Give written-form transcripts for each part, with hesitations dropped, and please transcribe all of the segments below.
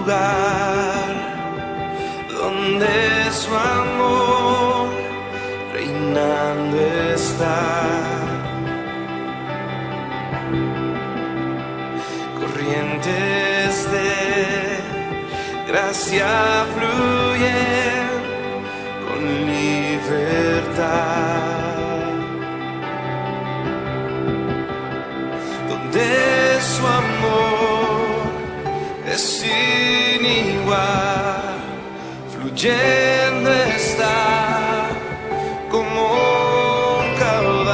lugar donde su amor reinando está. Corrientes de gracia fluyen con libertad, donde su amor es sin igual, fluyendo está como un caudal.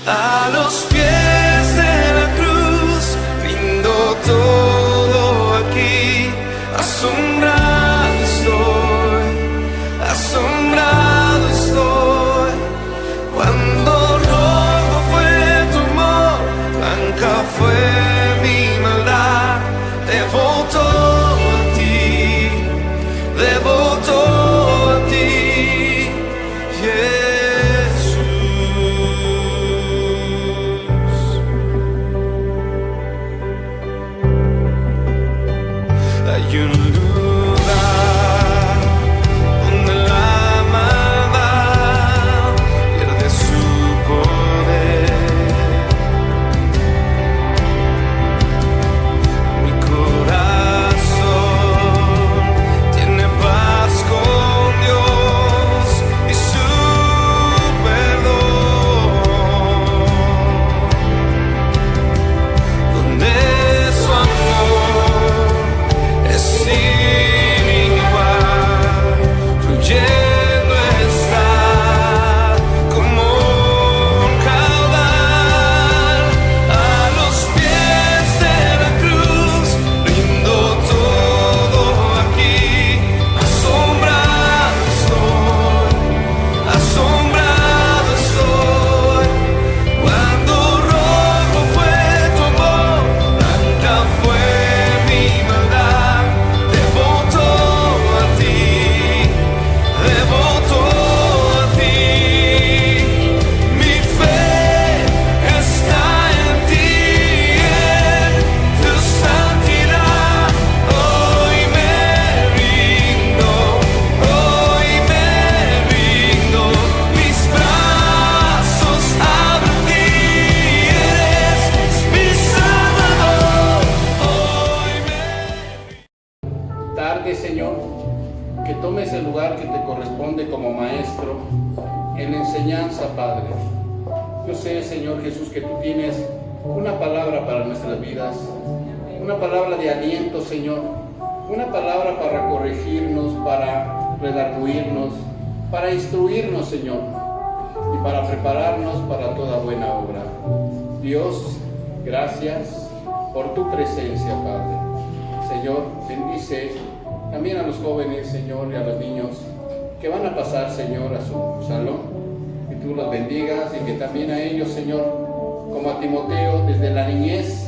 A los pies de la cruz rindo todo aquí, asombrado estoy, asombrado estoy. Cuando rojo fue tu amor, blanca fue mi maldad, debo todo a ti, debo todo a ti, hay un lugar donde la maldad pierde su poder. Mi corazón tiene paz con Dios y su perdón, donde su amor es sin igual, fluyendo está como un caudal. A los pies de la cruz rindo todo aquí, asombrado estoy. Cuando rojo fue tu amor, blanca fue mi maldad, debo todo a ti, debo todo a ti. Mi fe está en ti, en tu santidad. Hoy me rindo, mis brazos abro a ti, eres mi Salvador. Hoy me Tarde, Señor, que tomes el lugar que te corresponde como maestro en la enseñanza, Padre. Yo sé, Señor Jesús, que tú tienes una palabra para nuestras vidas, una palabra de aliento, Señor, una palabra para corregirnos, para redarguirnos, para instruirnos, Señor, y para prepararnos para toda buena obra. Dios, gracias por tu presencia, Padre. Señor, bendice también a los jóvenes, Señor, y a los niños que van a pasar, Señor, a su salón. Que tú los bendigas y que también a ellos, Señor, como a Timoteo, desde la niñez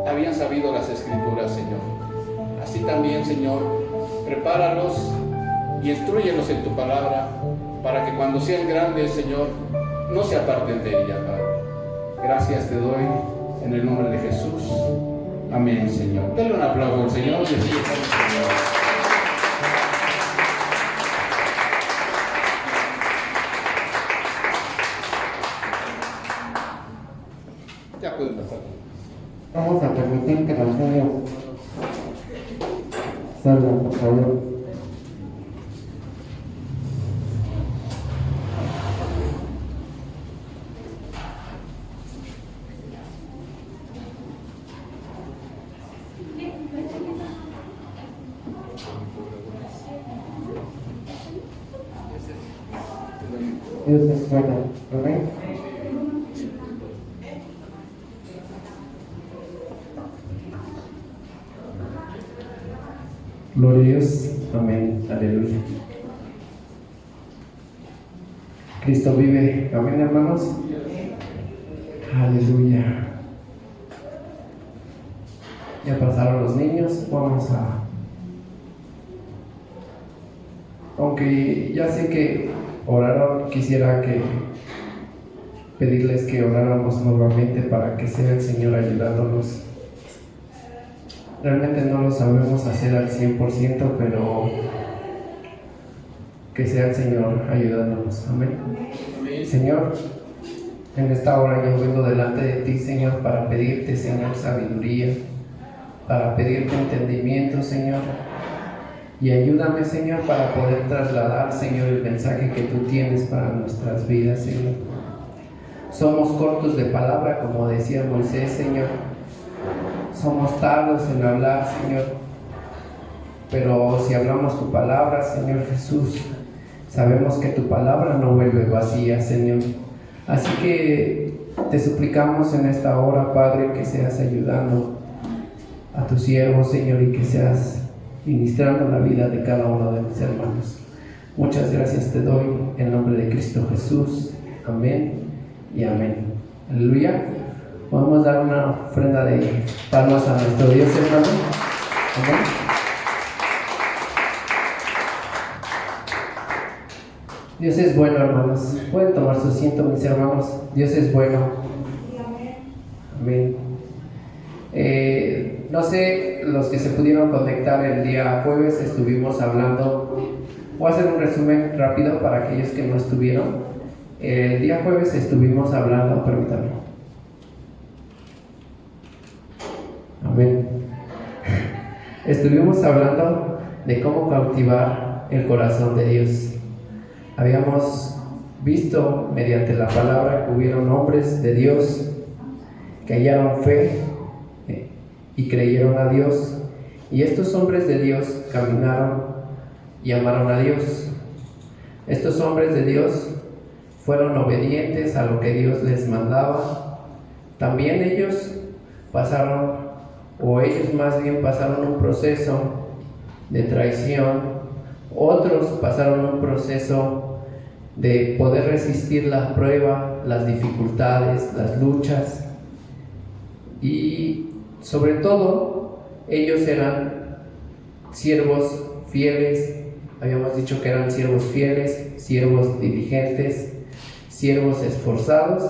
habían sabido las Escrituras, Señor. Así también, Señor, prepáralos y instrúyelos en tu palabra para que cuando sean grandes, Señor, no se aparten de ella, Padre. Gracias te doy en el nombre de Jesús. Amén, Señor. Denle un aplauso al Señor. Ya pueden pasar. Vamos a permitir que los niños salgan, por favor. Dios es bueno, amén. Gloria a Dios, amén, aleluya. Cristo vive, amén, hermanos. Aleluya. Ya pasaron los niños, vamos a... Aunque ya sé que oraron, quisiera que pedirles que oráramos nuevamente para que sea el Señor ayudándonos. Realmente no lo sabemos hacer al 100%, pero que sea el Señor ayudándonos. Amén. Señor, en esta hora yo vengo delante de ti, Señor, para pedirte, Señor, sabiduría, para pedirte entendimiento, Señor, y ayúdame, Señor, para poder trasladar, Señor, el mensaje que tú tienes para nuestras vidas, Señor. Somos cortos de palabra, como decía Moisés, Señor. Somos tardos en hablar, Señor, pero si hablamos tu palabra, Señor Jesús, sabemos que tu palabra no vuelve vacía, Señor. Así que te suplicamos en esta hora, Padre, que seas ayudando a tu siervo, Señor, y que seas ministrando la vida de cada uno de mis hermanos. Muchas gracias te doy en nombre de Cristo Jesús. Amén y amén. Aleluya. Podemos dar una ofrenda de palmas a nuestro Dios, hermano. Amén. Dios es bueno, hermanos. Pueden tomar su asiento, mis hermanos. Dios es bueno. Amén. No sé, los que se pudieron conectar el día jueves, estuvimos hablando. Voy a hacer un resumen rápido para aquellos que no estuvieron. El día jueves estuvimos hablando, permítanme. Amén. Estuvimos hablando de cómo cautivar el corazón de Dios. Habíamos visto mediante la palabra que hubieron hombres de Dios que hallaron fe y creyeron a Dios, y estos hombres de Dios caminaron y amaron a Dios. Estos hombres de Dios fueron obedientes a lo que Dios les mandaba. También ellos más bien pasaron un proceso de traición. Otros pasaron un proceso de poder resistir la prueba, las dificultades, las luchas, y sobre todo ellos eran siervos fieles. Habíamos dicho que eran siervos fieles, siervos diligentes, siervos esforzados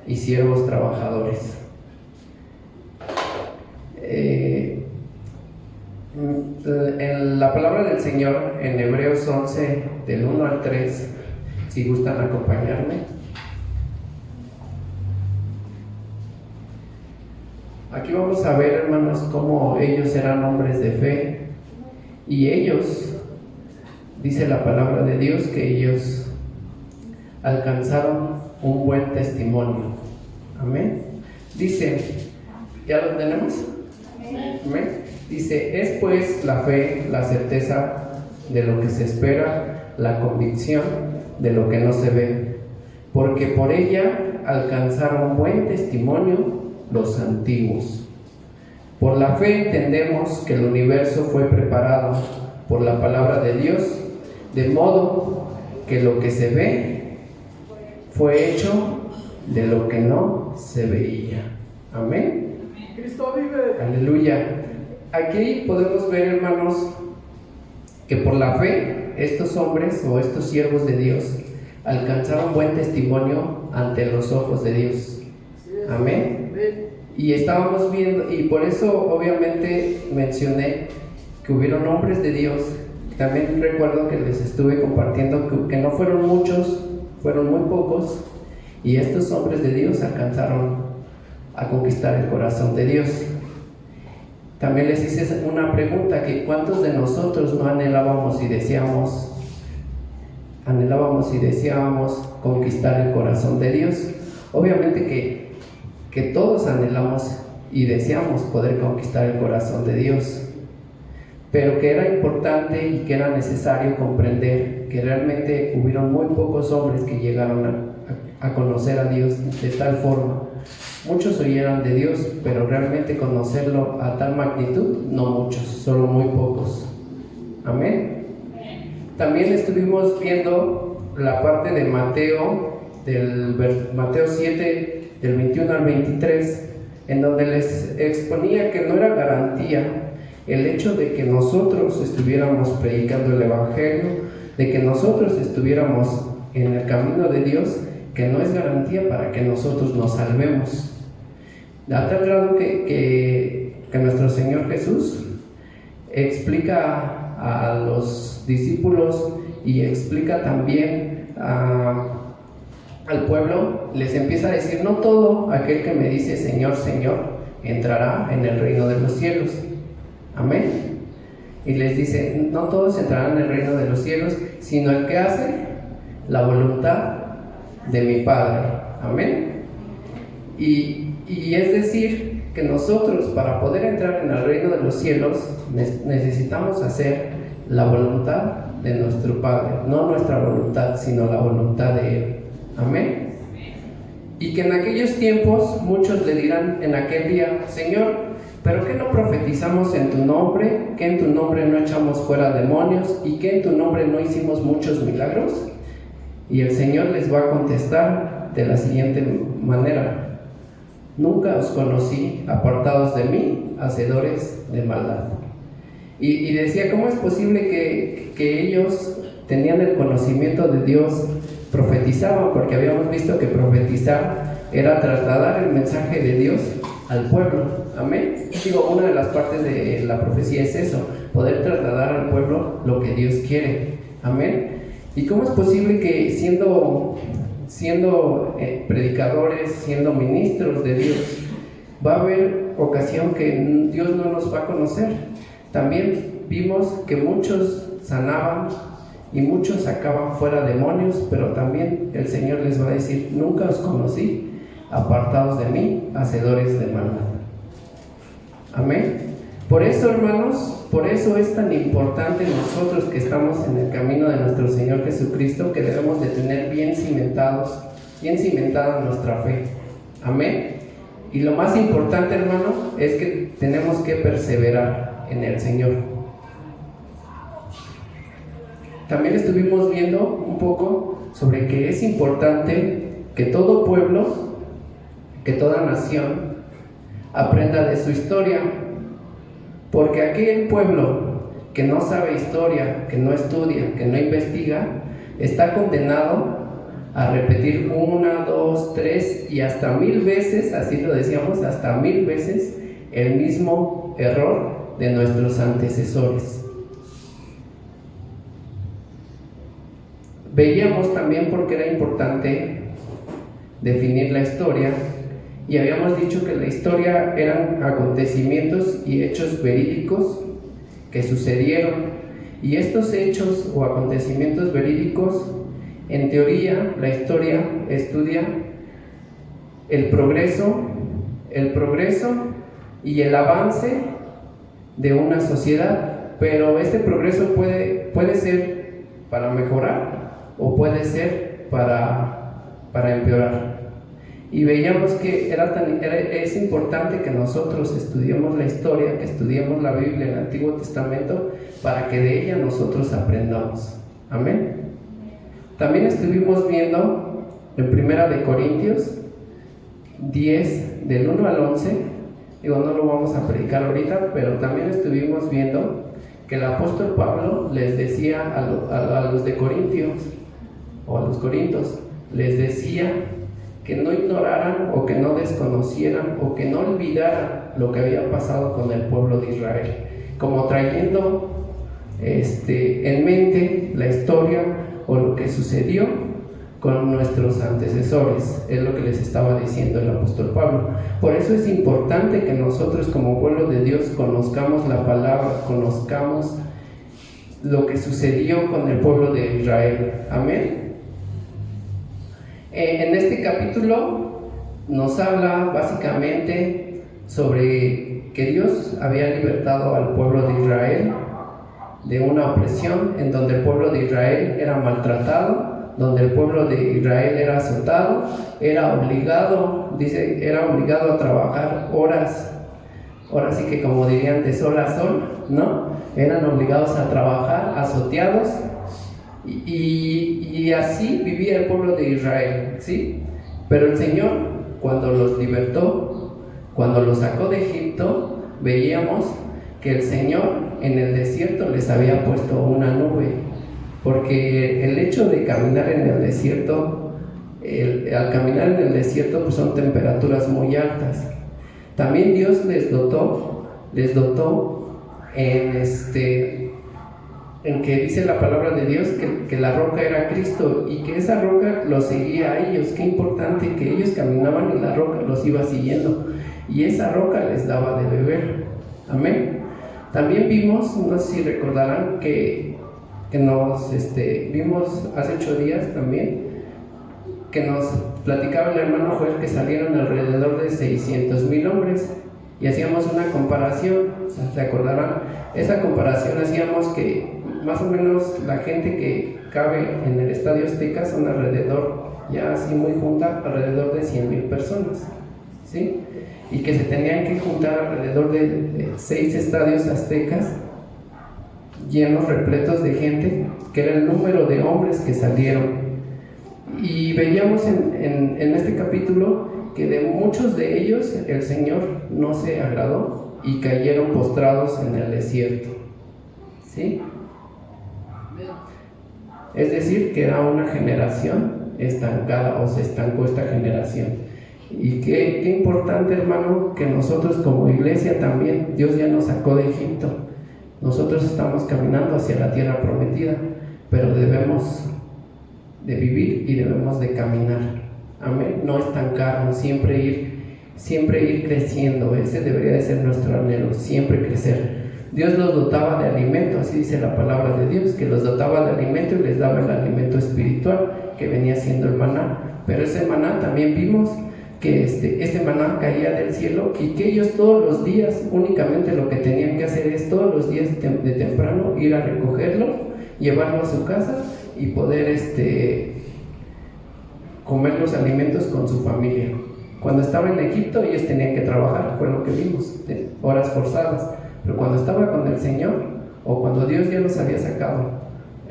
y siervos trabajadores. En la palabra del Señor en Hebreos 11 del 1 al 3, si gustan acompañarme. Aquí vamos a ver, hermanos, cómo ellos eran hombres de fe, y ellos, dice la palabra de Dios, que ellos alcanzaron un buen testimonio. Amén. Dice, ¿ya lo tenemos? Amén. Dice, es pues la fe, la certeza de lo que se espera, la convicción de lo que no se ve, porque por ella alcanzaron buen testimonio los antiguos. Por la fe entendemos que el universo fue preparado por la palabra de Dios, de modo que lo que se ve fue hecho de lo que no se veía. Amén. Cristo vive. Aleluya. Aquí podemos ver, hermanos, que por la fe estos hombres o estos siervos de Dios alcanzaron buen testimonio ante los ojos de Dios. Amén. Y estábamos viendo, y por eso obviamente mencioné que hubieron hombres de Dios. También recuerdo que les estuve compartiendo que no fueron muchos, fueron muy pocos, y estos hombres de Dios alcanzaron a conquistar el corazón de Dios. También les hice una pregunta, que ¿cuántos de nosotros no anhelábamos y deseábamos conquistar el corazón de Dios? Obviamente que todos anhelamos y deseamos poder conquistar el corazón de Dios, pero que era importante y que era necesario comprender que realmente hubieron muy pocos hombres que llegaron a conocer a Dios de tal forma. Muchos oyeron de Dios, pero realmente conocerlo a tal magnitud, no muchos, solo muy pocos. Amén. También estuvimos viendo la parte de Mateo, Mateo 7, del 21 al 23, en donde les exponía que no era garantía el hecho de que nosotros estuviéramos predicando el Evangelio, de que nosotros estuviéramos en el camino de Dios, que no es garantía para que nosotros nos salvemos. A tal grado que nuestro Señor Jesús explica a los discípulos y explica también al pueblo, les empieza a decir: no todo aquel que me dice Señor, Señor, entrará en el reino de los cielos. Amén. Y les dice: no todos entrarán en el reino de los cielos, sino el que hace la voluntad de mi Padre. Amén. Y es decir, que nosotros, para poder entrar en el reino de los cielos, necesitamos hacer la voluntad de nuestro Padre, no nuestra voluntad, sino la voluntad de Él. Amén. Y que en aquellos tiempos muchos le dirán en aquel día: Señor, ¿pero qué no profetizamos en tu nombre? ¿Que en tu nombre no echamos fuera demonios? ¿Y que en tu nombre no hicimos muchos milagros? Y el Señor les va a contestar de la siguiente manera: nunca os conocí, apartados de mí, hacedores de maldad. Y decía: ¿cómo es posible que ellos tenían el conocimiento de Dios, profetizaban? Porque habíamos visto que profetizar era trasladar el mensaje de Dios al pueblo. Amén. Digo, una de las partes de la profecía es eso, poder trasladar al pueblo lo que Dios quiere. Amén. ¿Y cómo es posible que siendo predicadores, siendo ministros de Dios, va a haber ocasión que Dios no nos va a conocer? También vimos que muchos sanaban y muchos sacaban fuera demonios, pero también el Señor les va a decir: nunca os conocí, apartados de mí, hacedores de maldad. Amén. Por eso, hermanos, por eso es tan importante nosotros que estamos en el camino de nuestro Señor Jesucristo, que debemos de tener bien cimentada nuestra fe. Amén. Y lo más importante, hermano, es que tenemos que perseverar en el Señor. También estuvimos viendo un poco sobre que es importante que todo pueblo, que toda nación aprenda de su historia, porque aquel pueblo que no sabe historia, que no estudia, que no investiga, está condenado a repetir 1, 2, 3 y hasta 1000 veces, así lo decíamos, hasta 1000 veces el mismo error de nuestros antecesores. Veíamos también por qué era importante definir la historia, y habíamos dicho que la historia eran acontecimientos y hechos verídicos que sucedieron, y estos hechos o acontecimientos verídicos, en teoría, la historia estudia el progreso y el avance de una sociedad, pero este progreso puede ser para mejorar o puede ser para empeorar. Y veíamos que es importante que nosotros estudiemos la historia, que estudiemos la Biblia, el Antiguo Testamento, para que de ella nosotros aprendamos. Amén. También estuvimos viendo en 1 Corintios 10, del 1 al 11, no lo vamos a predicar ahorita, pero también estuvimos viendo que el apóstol Pablo les decía a los de Corintios, o a los corintios, les decía que no ignoraran o que no desconocieran o que no olvidaran lo que había pasado con el pueblo de Israel, como trayendo en mente la historia o lo que sucedió con nuestros antecesores. Es lo que les estaba diciendo el apóstol Pablo. Por eso es importante que nosotros como pueblo de Dios conozcamos la palabra, conozcamos lo que sucedió con el pueblo de Israel. Amén. En este capítulo nos habla básicamente sobre que Dios había libertado al pueblo de Israel de una opresión en donde el pueblo de Israel era maltratado, donde el pueblo de Israel era azotado, era obligado a trabajar horas, ahora sí que como dirían de sol a sol, ¿no? Eran obligados a trabajar, azoteados. Y así vivía el pueblo de Israel, ¿sí? Pero el Señor, cuando los libertó, cuando los sacó de Egipto, veíamos que el Señor en el desierto les había puesto una nube, porque el hecho de caminar en el desierto al caminar en el desierto pues son temperaturas muy altas. También Dios les dotó en que dice la palabra de Dios que la roca era Cristo y que esa roca los seguía a ellos. Qué importante que ellos caminaban y la roca los iba siguiendo y esa roca les daba de beber. Amén. También vimos, no sé si recordarán que vimos hace 8 días también que nos platicaba el hermano Joel que salieron alrededor de 600,000 hombres y hacíamos una comparación. ¿Se acordarán? Esa comparación hacíamos que más o menos la gente que cabe en el Estadio Azteca son alrededor, ya así muy junta, alrededor de 100,000 personas, ¿sí? Y que se tenían que juntar alrededor de 6 estadios aztecas llenos, repletos de gente, que era el número de hombres que salieron. Y veíamos en este capítulo que de muchos de ellos el Señor no se agradó y cayeron postrados en el desierto, ¿sí? Es decir, que era una generación estancada o se estancó esta generación. Y qué importante, hermano, que nosotros como iglesia también, Dios ya nos sacó de Egipto. Nosotros estamos caminando hacia la tierra prometida, pero debemos de vivir y debemos de caminar. Amén. No estancarnos, siempre ir creciendo. Ese debería de ser nuestro anhelo, siempre crecer. Dios los dotaba de alimento, así dice la palabra de Dios, que los dotaba de alimento y les daba el alimento espiritual, que venía siendo el maná. Pero ese maná también vimos que este maná caía del cielo y que ellos todos los días, únicamente lo que tenían que hacer es todos los días de temprano ir a recogerlo, llevarlo a su casa y poder comer los alimentos con su familia. Cuando estaba en Egipto ellos tenían que trabajar, fue lo que vimos, de horas forzadas. Pero cuando estaba con el Señor, o cuando Dios ya los había sacado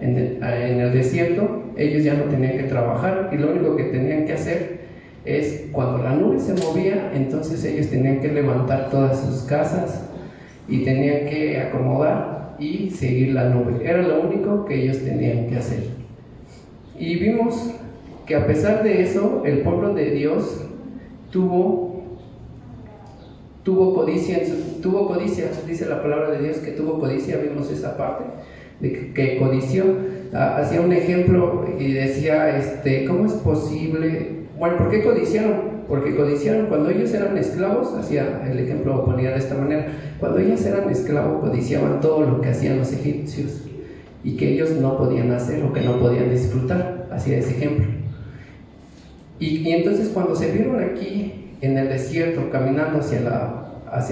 en el desierto, ellos ya no tenían que trabajar y lo único que tenían que hacer es, cuando la nube se movía, entonces ellos tenían que levantar todas sus casas y tenían que acomodar y seguir la nube. Era lo único que ellos tenían que hacer. Y vimos que a pesar de eso, el pueblo de Dios tuvo codicia, dice la palabra de Dios que tuvo codicia. Vimos esa parte de que codició. Hacía un ejemplo y decía, ¿cómo es posible? Bueno, ¿por qué codiciaron? Porque codiciaron cuando ellos eran esclavos. Hacía el ejemplo, ponía de esta manera: cuando ellos eran esclavos, codiciaban todo lo que hacían los egipcios y que ellos no podían hacer o que no podían disfrutar. Hacía ese ejemplo. Y entonces cuando se vieron aquí en el desierto, caminando hacia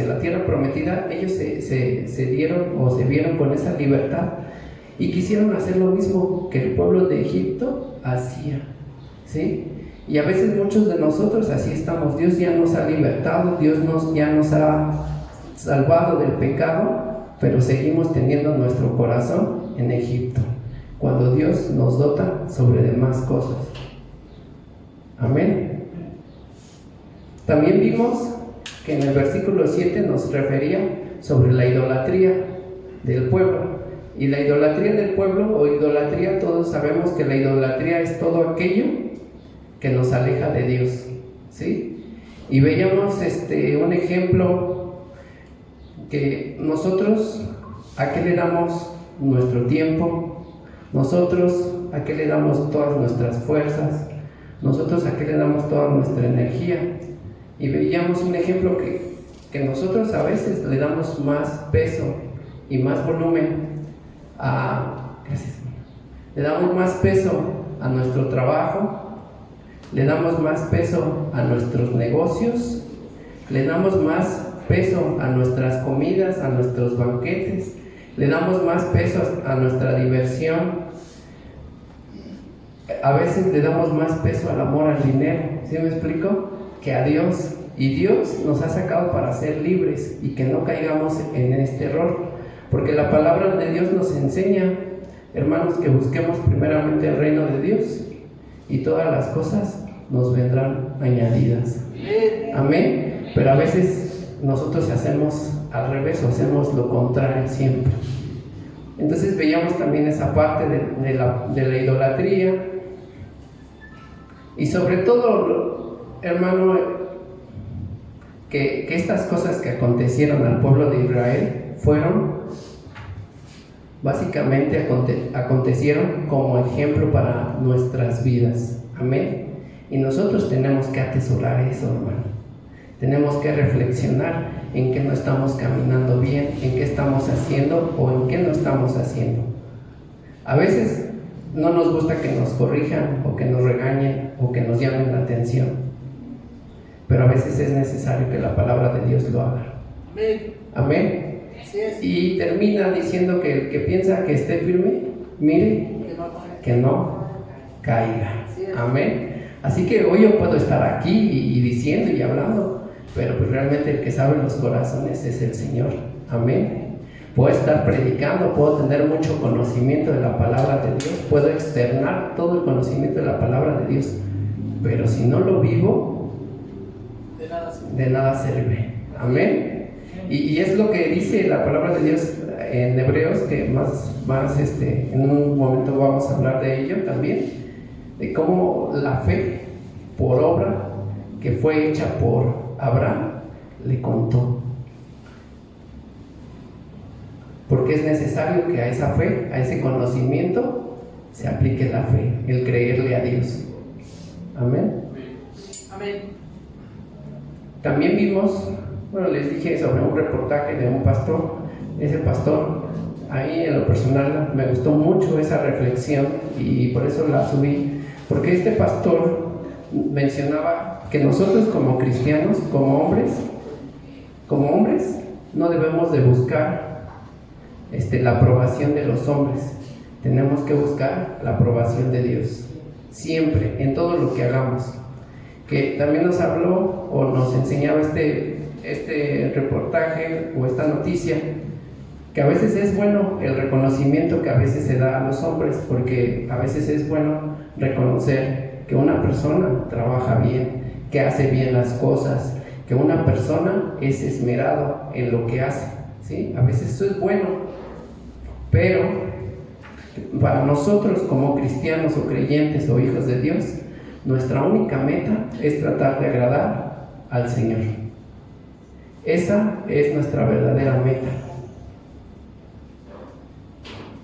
la tierra prometida, ellos se vieron con esa libertad y quisieron hacer lo mismo que el pueblo de Egipto hacía, ¿sí? Y a veces muchos de nosotros así estamos. Dios ya nos ha libertado, Dios ya nos ha salvado del pecado, pero seguimos teniendo nuestro corazón en Egipto, cuando Dios nos dota sobre demás cosas. Amén. También vimos que en el versículo 7 nos refería sobre la idolatría del pueblo. Y la idolatría del pueblo, o idolatría, todos sabemos que la idolatría es todo aquello que nos aleja de Dios, ¿sí? Y veíamos un ejemplo, que nosotros, ¿a qué le damos nuestro tiempo? Nosotros, ¿a qué le damos todas nuestras fuerzas? Nosotros, ¿a qué le damos toda nuestra energía? Y veíamos un ejemplo que nosotros a veces le damos más peso y más volumen le damos más peso a nuestro trabajo, le damos más peso a nuestros negocios, le damos más peso a nuestras comidas, a nuestros banquetes, le damos más peso a nuestra diversión. A veces le damos más peso al amor al dinero, ¿sí me explico? Que a Dios. Y Dios nos ha sacado para ser libres y que no caigamos en este error, porque la palabra de Dios nos enseña, hermanos, que busquemos primeramente el reino de Dios y todas las cosas nos vendrán añadidas. Amén. Pero a veces nosotros hacemos al revés, o hacemos lo contrario siempre. Entonces veíamos también esa parte de la idolatría. Y sobre todo, hermano, que estas cosas que acontecieron al pueblo de Israel básicamente acontecieron como ejemplo para nuestras vidas. Amén. Y nosotros tenemos que atesorar eso, hermano. Tenemos que reflexionar en qué no estamos caminando bien, en qué estamos haciendo o en qué no estamos haciendo. A veces no nos gusta que nos corrijan o que nos regañen o que nos llamen la atención, pero a veces es necesario que la palabra de Dios lo haga. Amén. Amén. Así es. Y termina diciendo que el que piensa que esté firme, mire que no caiga. Amén. Así que hoy yo puedo estar aquí y diciendo y hablando, pero pues realmente el que sabe los corazones es el Señor. Amén. Puedo estar predicando, puedo tener mucho conocimiento de la palabra de Dios, puedo externar todo el conocimiento de la palabra de Dios, pero si no lo vivo, de nada sirve. Amén. Y es lo que dice la palabra de Dios en Hebreos, que más en un momento vamos a hablar de ello también, de cómo la fe por obra que fue hecha por Abraham le contó. Porque es necesario que a esa fe, a ese conocimiento, se aplique la fe, el creerle a Dios. Amén. Amén. También vimos, les dije sobre un reportaje de un pastor. Ese pastor, ahí en lo personal me gustó mucho esa reflexión y por eso la subí, porque este pastor mencionaba que nosotros como cristianos, como hombres, no debemos de buscar la aprobación de los hombres. Tenemos que buscar la aprobación de Dios, siempre, en todo lo que hagamos. Que también nos habló o nos enseñaba este reportaje o esta noticia, que a veces es bueno el reconocimiento que a veces se da a los hombres, porque a veces es bueno reconocer que una persona trabaja bien, que hace bien las cosas, que una persona es esmerado en lo que hace, ¿sí? A veces eso es bueno, pero para nosotros como cristianos o creyentes o hijos de Dios, nuestra única meta es tratar de agradar al Señor. Esa es nuestra verdadera meta.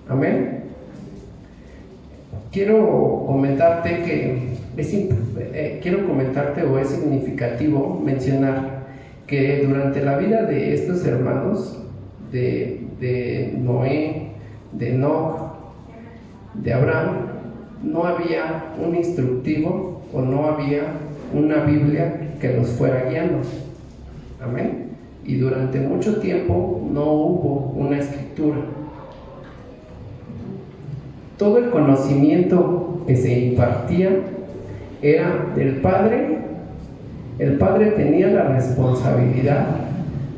Amén. Quiero comentarte o es significativo mencionar que durante la vida de estos hermanos, de Noé, de Enoc, de Abraham, no había un instructivo o no había una Biblia que los fuera guiando. Amén. Y durante mucho tiempo no hubo una escritura. Todo el conocimiento que se impartía era del Padre. El Padre tenía la responsabilidad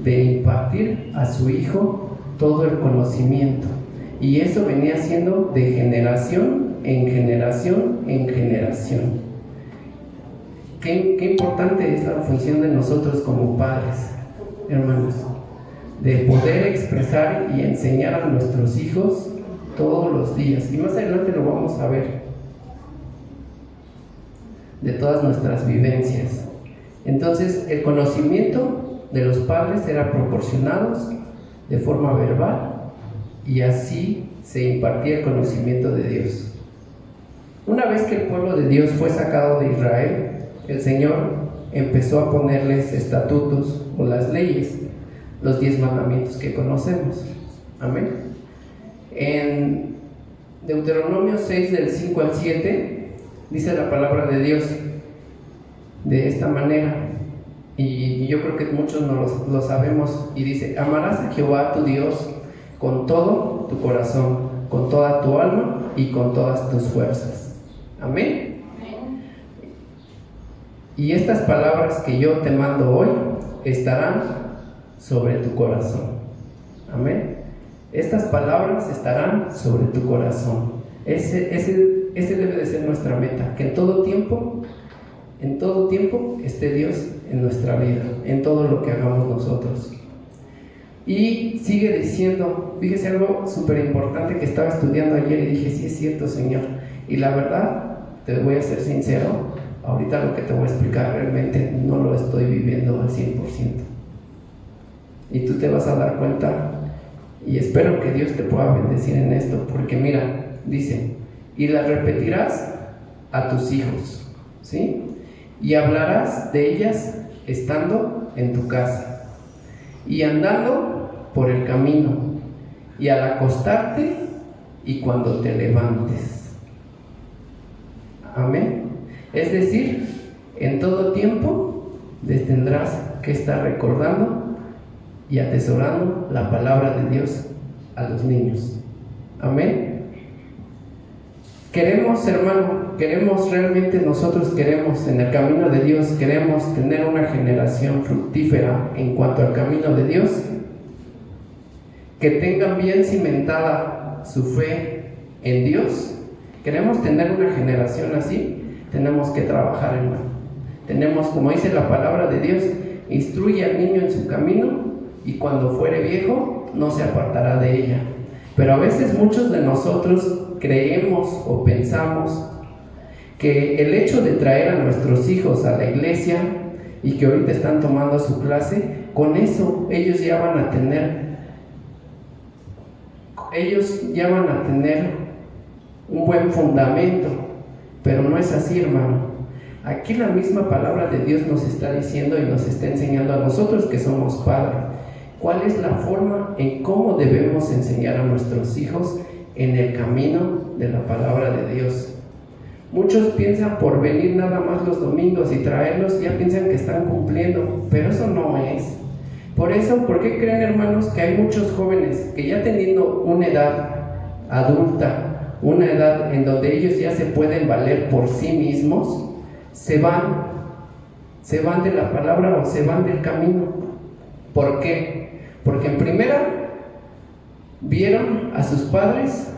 de impartir a su Hijo todo el conocimiento. Y eso venía siendo de generación en generación en generación. Qué importante es la función de nosotros como padres, hermanos, de poder expresar y enseñar a nuestros hijos todos los días. Y más adelante lo vamos a ver, de todas nuestras vivencias. Entonces, el conocimiento de los padres era proporcionado de forma verbal y así se impartía el conocimiento de Dios. Una vez que el pueblo de Dios fue sacado de Israel, el Señor empezó a ponerles estatutos o las leyes, los 10 mandamientos que conocemos. Amén. En Deuteronomio 6 del 5 al 7 dice la palabra de Dios de esta manera, y yo creo que muchos no lo sabemos, y dice: amarás a Jehová tu Dios con todo tu corazón, con toda tu alma y con todas tus fuerzas. Amén. Y estas palabras que yo te mando hoy estarán sobre tu corazón. Amén. Estas palabras estarán sobre tu corazón. Ese debe de ser nuestra meta, que en todo tiempo esté Dios en nuestra vida, en todo lo que hagamos nosotros. Y sigue diciendo, fíjese algo súper importante que estaba estudiando ayer y dije: sí es cierto, Señor. Y la verdad, te voy a ser sincero, ahorita lo que te voy a explicar realmente no lo estoy viviendo al 100%. Y tú te vas a dar cuenta, y espero que Dios te pueda bendecir en esto, porque mira, dice, y las repetirás a tus hijos, ¿sí? Y hablarás de ellas estando en tu casa, y andando por el camino, y al acostarte, y cuando te levantes. Amén. Es decir, en todo tiempo tendrás que estar recordando y atesorando la palabra de Dios a los niños. Amén. Queremos, hermano, realmente nosotros queremos en el camino de Dios, queremos tener una generación fructífera en cuanto al camino de Dios, que tengan bien cimentada su fe en Dios. Queremos tener una generación así, tenemos que trabajar, hermano. Tenemos, como dice la palabra de Dios, instruye al niño en su camino y cuando fuere viejo no se apartará de ella. Pero a veces muchos de nosotros creemos o pensamos que el hecho de traer a nuestros hijos a la iglesia y que ahorita están tomando su clase, con eso ellos ya van a tener un buen fundamento, pero no es así, hermano. Aquí la misma palabra de Dios nos está diciendo y nos está enseñando a nosotros que somos padres, cuál es la forma en cómo debemos enseñar a nuestros hijos en el camino de la palabra de Dios. Muchos piensan por venir nada más los domingos y traerlos, ya piensan que están cumpliendo, pero eso no es. Por eso, ¿por qué creen, hermanos, que hay muchos jóvenes que ya teniendo una edad adulta, una edad en donde ellos ya se pueden valer por sí mismos, se van de la palabra o se van del camino? ¿Por qué? Porque en primera vieron a sus padres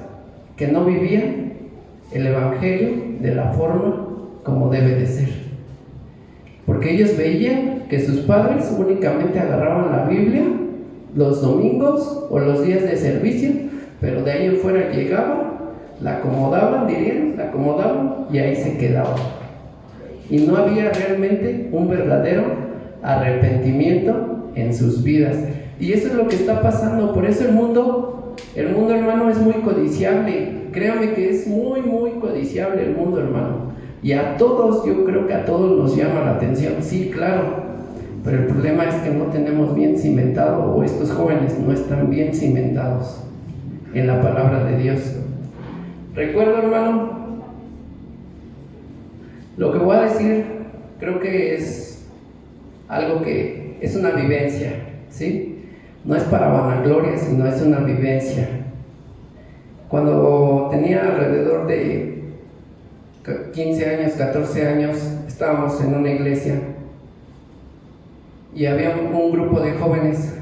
que no vivían el evangelio de la forma como debe de ser, porque ellos veían que sus padres únicamente agarraban la Biblia los domingos o los días de servicio, pero de ahí en fuera llegaban, la acomodaban y ahí se quedaban, y no había realmente un verdadero arrepentimiento en sus vidas. Y eso es lo que está pasando. Por eso el mundo, hermano, es muy codiciable. Créame que es muy, muy codiciable el mundo, hermano. Y a todos, yo creo que a todos nos llama la atención. Sí, claro. Pero el problema es que no tenemos bien cimentado, o estos jóvenes no están bien cimentados en la palabra de Dios. Recuerdo, hermano, lo que voy a decir, creo que es algo que es una vivencia, ¿sí? No es para vanagloria, sino es una vivencia. Cuando tenía alrededor de 15 años, 14 años, estábamos en una iglesia y había un grupo de jóvenes.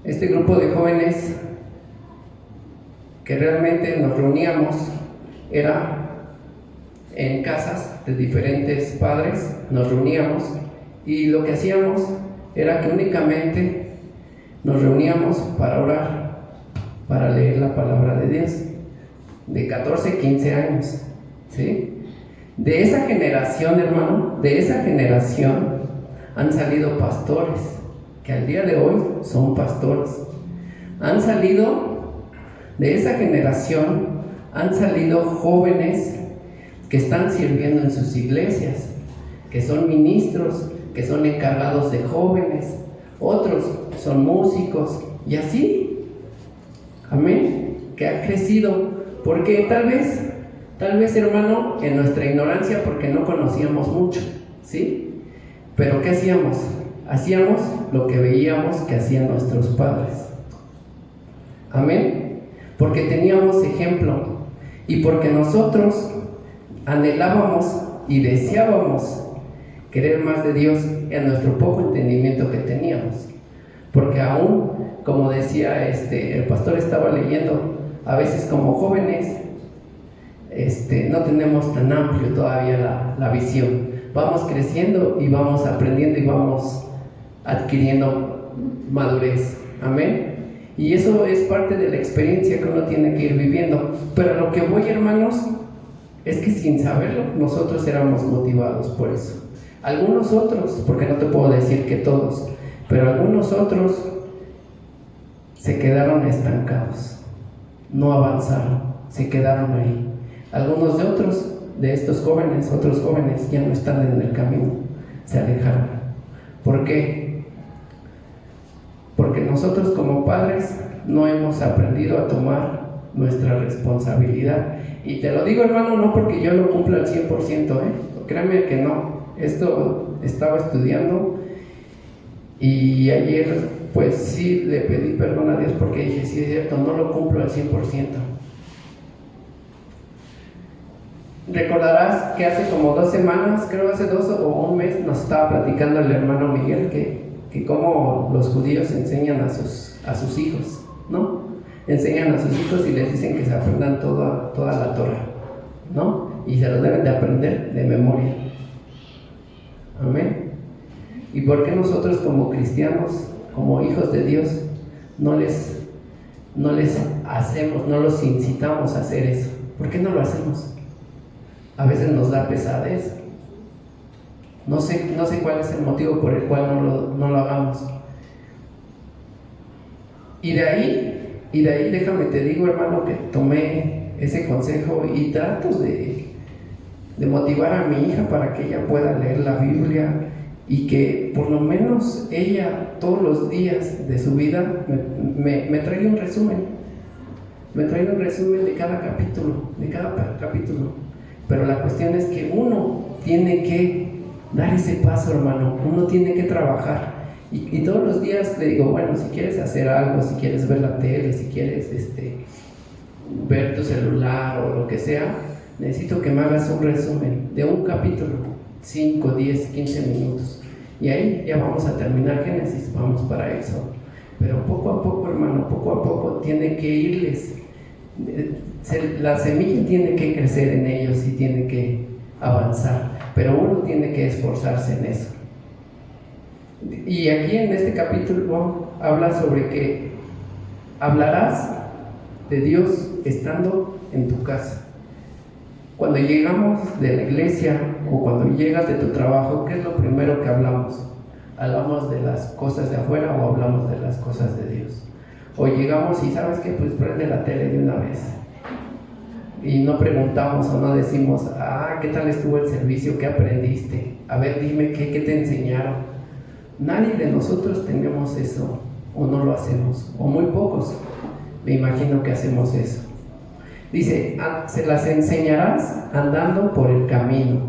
Este grupo de jóvenes que realmente nos reuníamos era en casas de diferentes padres, nos reuníamos y lo que hacíamos era que únicamente nos reuníamos para orar, para leer la palabra de Dios, de 14, 15 años, ¿sí? De esa generación, hermano, de esa generación han salido pastores, que al día de hoy son pastores. De esa generación han salido jóvenes que están sirviendo en sus iglesias, que son ministros, que son encargados de jóvenes, otros son músicos, y así, amén, que ha crecido, porque tal vez, hermano, en nuestra ignorancia, porque no conocíamos mucho, ¿sí? Pero ¿qué hacíamos? Hacíamos lo que veíamos que hacían nuestros padres, amén, porque teníamos ejemplo, y porque nosotros anhelábamos y deseábamos querer más de Dios en nuestro poco entendimiento que teníamos. Porque aún, como decía el pastor estaba leyendo, a veces como jóvenes no tenemos tan amplio todavía la visión. Vamos creciendo y vamos aprendiendo y vamos adquiriendo madurez. Amén. Y eso es parte de la experiencia que uno tiene que ir viviendo. Pero lo que voy, hermanos, Es que sin saberlo, nosotros éramos motivados por eso. Algunos otros, porque no te puedo decir que todos, pero algunos otros se quedaron estancados, no avanzaron, se quedaron ahí. Algunos de estos jóvenes, otros jóvenes, ya no están en el camino, se alejaron. ¿Por qué? Porque nosotros como padres no hemos aprendido a tomar nuestra responsabilidad. Y te lo digo, hermano, no porque yo lo cumpla al 100%, créeme que no. Esto estaba estudiando y ayer pues sí le pedí perdón a Dios porque dije, sí es cierto, no lo cumplo al 100%. Recordarás que hace como 2 semanas, creo hace 2 o un mes, nos estaba platicando el hermano Miguel que cómo los judíos enseñan a sus hijos, ¿no? Enseñan a sus hijos y les dicen que se aprendan toda la Torah, ¿no? Y se lo deben de aprender de memoria. Amén. ¿Y por qué nosotros como cristianos, como hijos de Dios, no les hacemos, no los incitamos a hacer eso? ¿Por qué no lo hacemos? A veces nos da pesadez. No sé cuál es el motivo por el cual no lo hagamos. Y de ahí déjame te digo, hermano, que tomé ese consejo y trato de motivar a mi hija para que ella pueda leer la Biblia y que por lo menos ella todos los días de su vida me traiga un resumen. Me traiga un resumen de cada capítulo. Pero la cuestión es que uno tiene que dar ese paso, hermano. Uno tiene que trabajar. Y todos los días le digo, bueno, si quieres hacer algo, si quieres ver la tele, si quieres ver tu celular o lo que sea, necesito que me hagas un resumen de un capítulo, 5, 10, 15 minutos. Y ahí ya vamos a terminar Génesis, vamos para Éxodo. Pero poco a poco, hermano, poco a poco tiene que irles. La semilla tiene que crecer en ellos y tiene que avanzar. Pero uno tiene que esforzarse en eso. Y aquí en este capítulo habla sobre que hablarás de Dios estando en tu casa. Cuando llegamos de la iglesia o cuando llegas de tu trabajo, ¿qué es lo primero que hablamos? ¿Hablamos de las cosas de afuera o hablamos de las cosas de Dios? O llegamos y ¿sabes qué? Pues prende la tele de una vez. Y no preguntamos o no decimos, ¿qué tal estuvo el servicio? ¿Qué aprendiste? A ver, dime, ¿qué te enseñaron? Nadie de nosotros tenemos eso, o no lo hacemos, o muy pocos, me imagino que hacemos eso. Dice, se las enseñarás andando por el camino.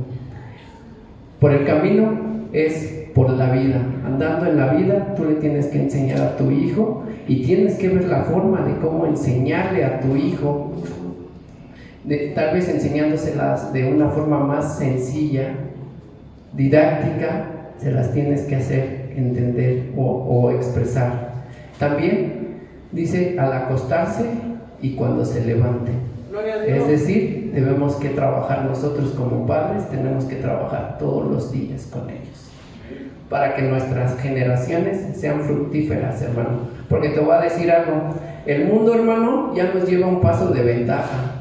Por el camino es por la vida. Andando en la vida, tú le tienes que enseñar a tu hijo y tienes que ver la forma de cómo enseñarle a tu hijo, tal vez enseñándoselas de una forma más sencilla, didáctica, se las tienes que hacer entender o expresar. También dice al acostarse y cuando se levante. Es decir, debemos que trabajar nosotros como padres, tenemos que trabajar todos los días con ellos para que nuestras generaciones sean fructíferas, hermano. Porque te voy a decir algo, el mundo, hermano, ya nos lleva un paso de ventaja.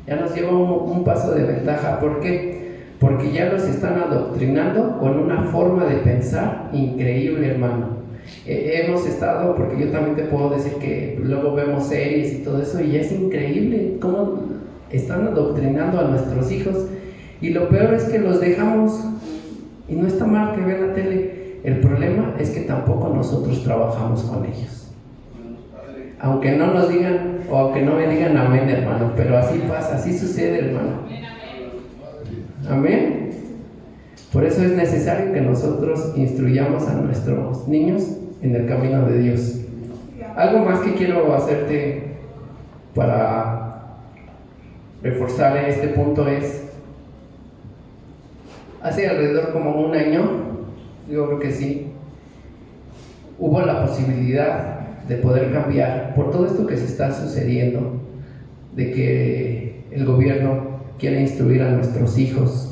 Ya nos lleva un paso de ventaja. ¿Por qué? Porque ya los están adoctrinando con una forma de pensar increíble, hermano. Hemos estado, porque yo también te puedo decir que luego vemos series y todo eso, y es increíble cómo están adoctrinando a nuestros hijos. Y lo peor es que los dejamos, y no está mal que vean la tele. El problema es que tampoco nosotros trabajamos con ellos. Aunque no nos digan, o aunque no me digan amén, hermano, pero así pasa, así sucede, hermano. Amén. Por eso es necesario que nosotros instruyamos a nuestros niños en el camino de Dios. Algo más que quiero hacerte para reforzar este punto es, hace alrededor como un año, yo creo que sí, hubo la posibilidad de poder cambiar por todo esto que se está sucediendo, de que el gobierno quiere instruir a nuestros hijos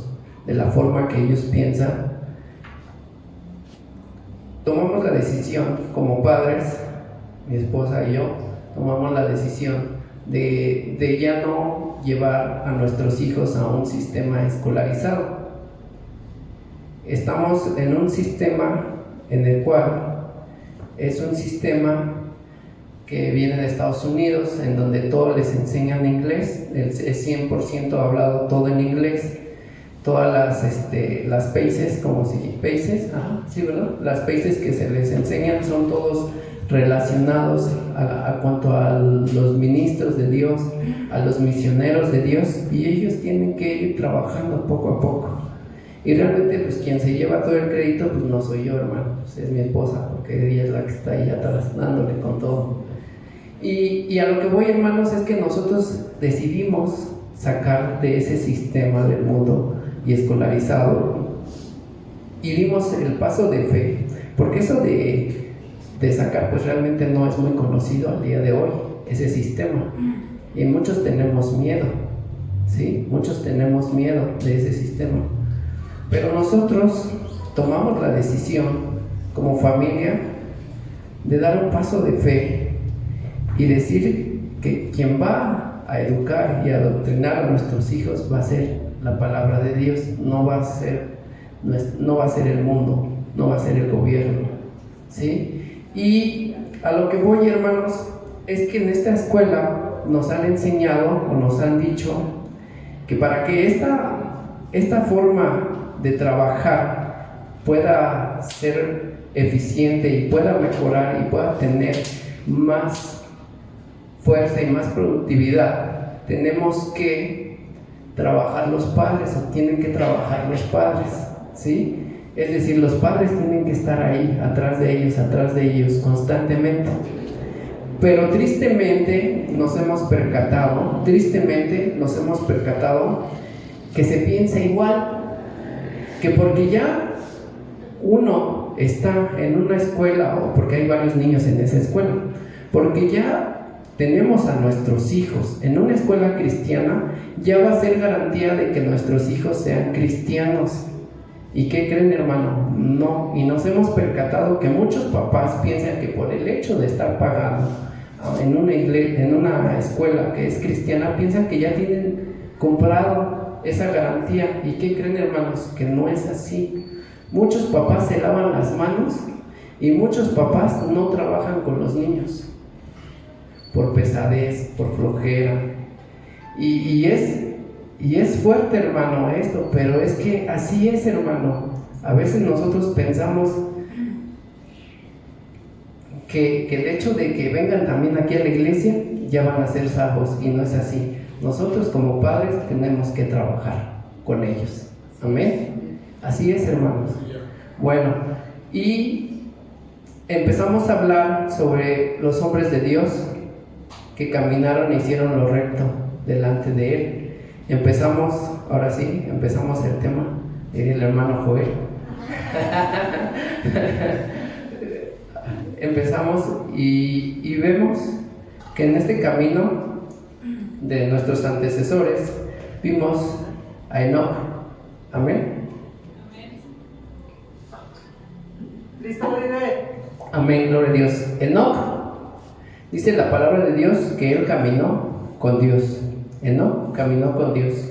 de la forma que ellos piensan. Tomamos la decisión como padres, mi esposa y yo, tomamos la decisión de ya no llevar a nuestros hijos a un sistema escolarizado. Estamos en un sistema en el cual es un sistema que viene de Estados Unidos, en donde todos les enseñan inglés, es 100% hablado todo en inglés. Todas las paces, como si paces, sí, ¿verdad? Las paces que se les enseñan son todos relacionados a cuanto a los ministros de Dios, a los misioneros de Dios, y ellos tienen que ir trabajando poco a poco. Y realmente, pues quien se lleva todo el crédito, pues no soy yo, hermano, pues es mi esposa, porque ella es la que está ahí atrás dándole con todo. Y a lo que voy, hermanos, es que nosotros decidimos sacar de ese sistema del mundo y escolarizado, y dimos el paso de fe, porque eso de sacar, pues realmente no es muy conocido al día de hoy, ese sistema, y muchos tenemos miedo, ¿sí? Muchos tenemos miedo de ese sistema, pero nosotros tomamos la decisión como familia de dar un paso de fe y decir que quien va a educar y adoctrinar a nuestros hijos va a ser la palabra de Dios, no va a ser el mundo, no va a ser el gobierno, ¿sí? Y a lo que voy, hermanos, es que en esta escuela nos han enseñado o nos han dicho que para que esta forma de trabajar pueda ser eficiente y pueda mejorar y pueda tener más fuerza y más productividad, tenemos que trabajar los padres, o tienen que trabajar los padres, ¿sí? Es decir, los padres tienen que estar ahí, atrás de ellos constantemente. Pero tristemente nos hemos percatado que se piensa igual, que porque ya uno está en una escuela, o porque hay varios niños en esa escuela, porque ya tenemos a nuestros hijos en una escuela cristiana, ya va a ser garantía de que nuestros hijos sean cristianos. ¿Y qué creen, hermano? No, y nos hemos percatado que muchos papás piensan que por el hecho de estar pagando en una escuela que es cristiana, piensan que ya tienen comprado esa garantía. ¿Y qué creen, hermanos? Que no es así. Muchos papás se lavan las manos y muchos papás no trabajan con los niños por pesadez, por flojera, y es fuerte, hermano, esto, pero es que así es, hermano. A veces nosotros pensamos que el hecho de que vengan también aquí a la iglesia ya van a ser salvos, y no es así. Nosotros como padres tenemos que trabajar con ellos, amén. Así es, hermanos. Bueno, y empezamos a hablar sobre los hombres de Dios que caminaron e hicieron lo recto delante de Él. Empezamos el tema, diría el hermano Joel. Empezamos y vemos que en este camino de nuestros antecesores vimos a Enoc. Amén. Amén, gloria a Dios. Enoc, dice la palabra de Dios que él caminó con Dios. Enoc caminó con Dios,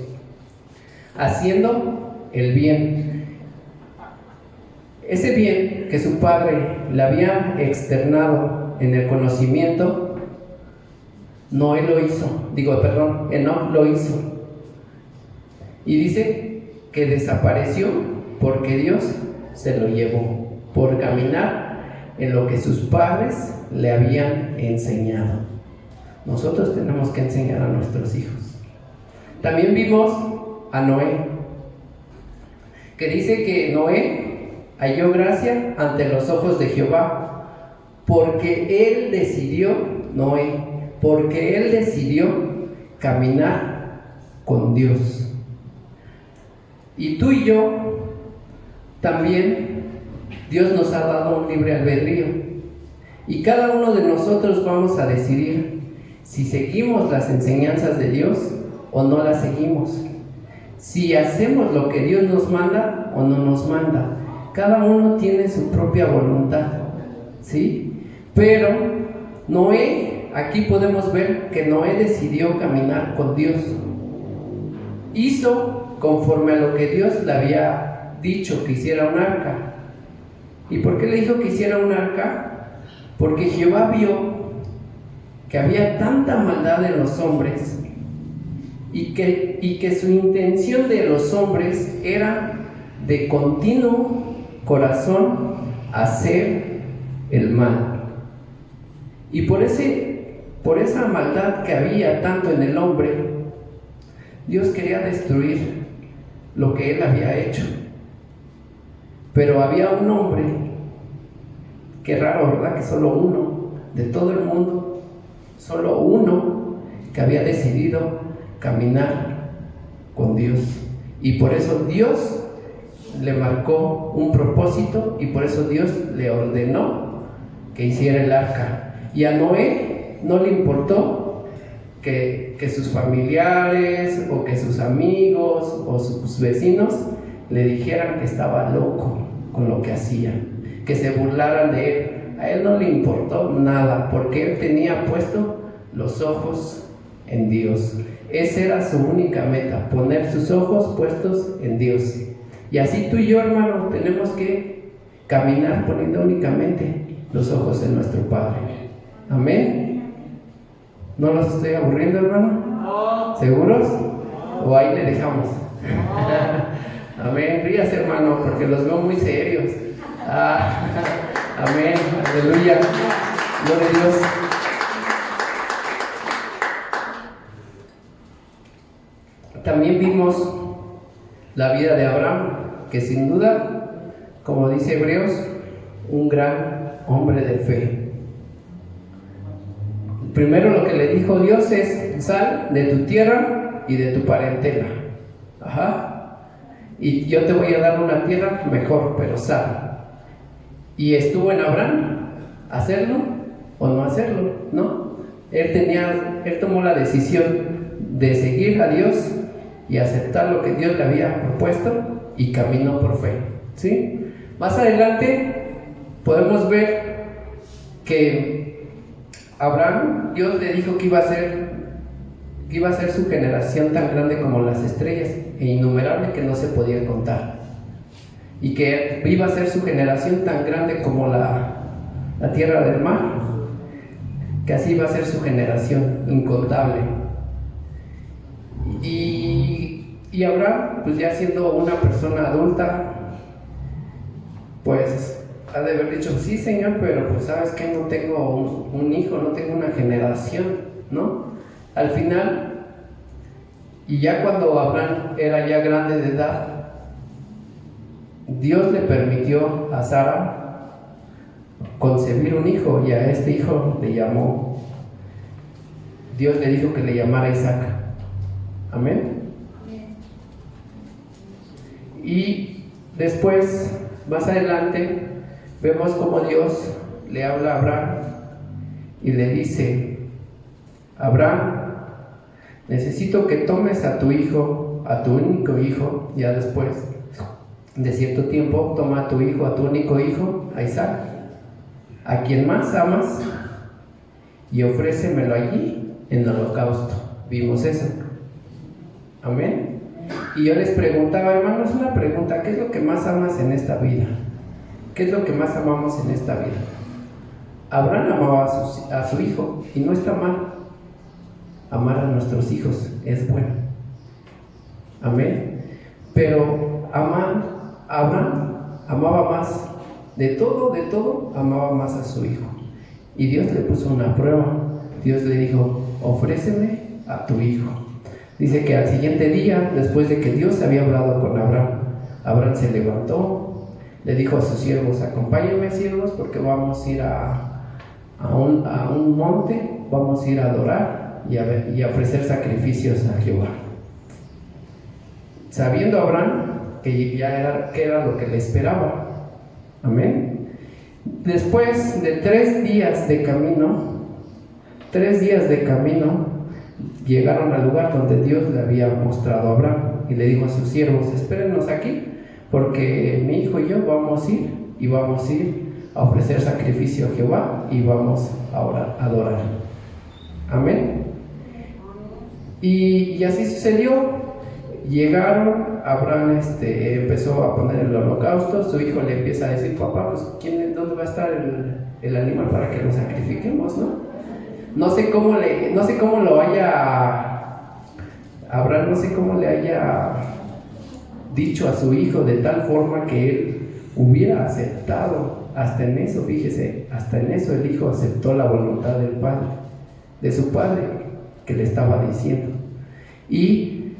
haciendo el bien. Ese bien que su padre le había externado en el conocimiento, Enoc lo hizo. Y dice que desapareció porque Dios se lo llevó, por caminar en lo que sus padres le habían enseñado. Nosotros tenemos que enseñar a nuestros hijos. También vimos a Noé, que dice que Noé halló gracia ante los ojos de Jehová, porque él decidió caminar con Dios. Y tú y yo también, Dios nos ha dado un libre albedrío, y cada uno de nosotros vamos a decidir si seguimos las enseñanzas de Dios o no las seguimos, si hacemos lo que Dios nos manda o no nos manda. Cada uno tiene su propia voluntad, ¿sí? Pero Noé, aquí podemos ver que Noé decidió caminar con Dios. hizo conforme a lo que Dios le había dicho, que hiciera un arca. ¿Y por qué le dijo que hiciera un arca? Porque Jehová vio que había tanta maldad en los hombres y que su intención de los hombres era de continuo corazón hacer el mal. Y por esa maldad que había tanto en el hombre, Dios quería destruir lo que él había hecho. Pero había un hombre, qué raro, ¿verdad? Que solo uno de todo el mundo, solo uno que había decidido caminar con Dios. Y por eso Dios le marcó un propósito y por eso Dios le ordenó que hiciera el arca. Y a Noé no le importó que sus familiares o que sus amigos o sus vecinos le dijeran que estaba loco con lo que hacía, que se burlaran de él. A él no le importó nada, porque él tenía puesto los ojos en Dios. Esa era su única meta, poner sus ojos puestos en Dios. Y así tú y yo, hermano, tenemos que caminar poniendo únicamente los ojos en nuestro Padre. Amén. ¿No los estoy aburriendo, hermano? ¿Seguros? ¿O ahí le dejamos? Amén. Rías, hermano, porque los veo muy serios. Amén. Aleluya. Gloria a Dios. También vimos la vida de Abraham, que sin duda, como dice Hebreos, un gran hombre de fe. Primero lo que le dijo Dios es: sal de tu tierra y de tu parentela. Y yo te voy a dar una tierra mejor, pero sal. Y estuvo en Abraham hacerlo o no hacerlo, ¿no? Él tomó la decisión de seguir a Dios y aceptar lo que Dios le había propuesto y caminó por fe, ¿sí? Más adelante podemos ver que Abraham, Dios le dijo que iba a ser su generación tan grande como las estrellas e innumerable que no se podía contar, y que iba a ser su generación tan grande como la tierra del mar, que así iba a ser su generación incontable. Y Abraham, pues ya siendo una persona adulta, pues ha de haber dicho: sí, Señor, pero pues sabes que no tengo un hijo, no tengo una generación, ¿no? Al final, y ya cuando Abraham era ya grande de edad, Dios le permitió a Sara concebir un hijo, y a este hijo Dios le dijo que le llamara Isaac. Amén. Y después, más adelante, vemos cómo Dios le habla a Abraham y le dice: Abraham, necesito que tomes a tu hijo, a tu único hijo. Ya después de cierto tiempo, toma a tu hijo, a tu único hijo, a Isaac, a quien más amas, y ofrécemelo allí en el holocausto. Vimos eso. Amén. Y yo les preguntaba, hermanos, una pregunta: ¿qué es lo que más amas en esta vida? ¿Qué es lo que más amamos en esta vida? Abraham amaba a su hijo, y no está mal. Amar a nuestros hijos es bueno. Amén. Pero Abraham amaba más, de todo, amaba más a su hijo. Y Dios le puso una prueba. Dios le dijo: ofréceme a tu hijo. Dice que al siguiente día, después de que Dios había hablado con Abraham, Abraham se levantó, le dijo a sus siervos: acompáñenme, siervos, porque vamos a ir a un monte, vamos a ir a adorar y a ofrecer sacrificios a Jehová. Sabiendo Abraham que era lo que le esperaba. Amén. Después de 3 días de camino, llegaron al lugar donde Dios le había mostrado a Abraham, y le dijo a sus siervos: espérennos aquí, porque mi hijo y yo vamos a ir a ofrecer sacrificio a Jehová y vamos a adorar. Amén. Y así sucedió. llegaron, Abraham empezó a poner el holocausto, su hijo le empieza a decir, papá, pues ¿dónde va a estar el animal para que lo sacrifiquemos, no? No sé cómo lo haya, Abraham no sé cómo le haya dicho a su hijo de tal forma que él hubiera aceptado. Hasta en eso, fíjese, hasta en eso el hijo aceptó la voluntad del padre, de su padre, que le estaba diciendo. Y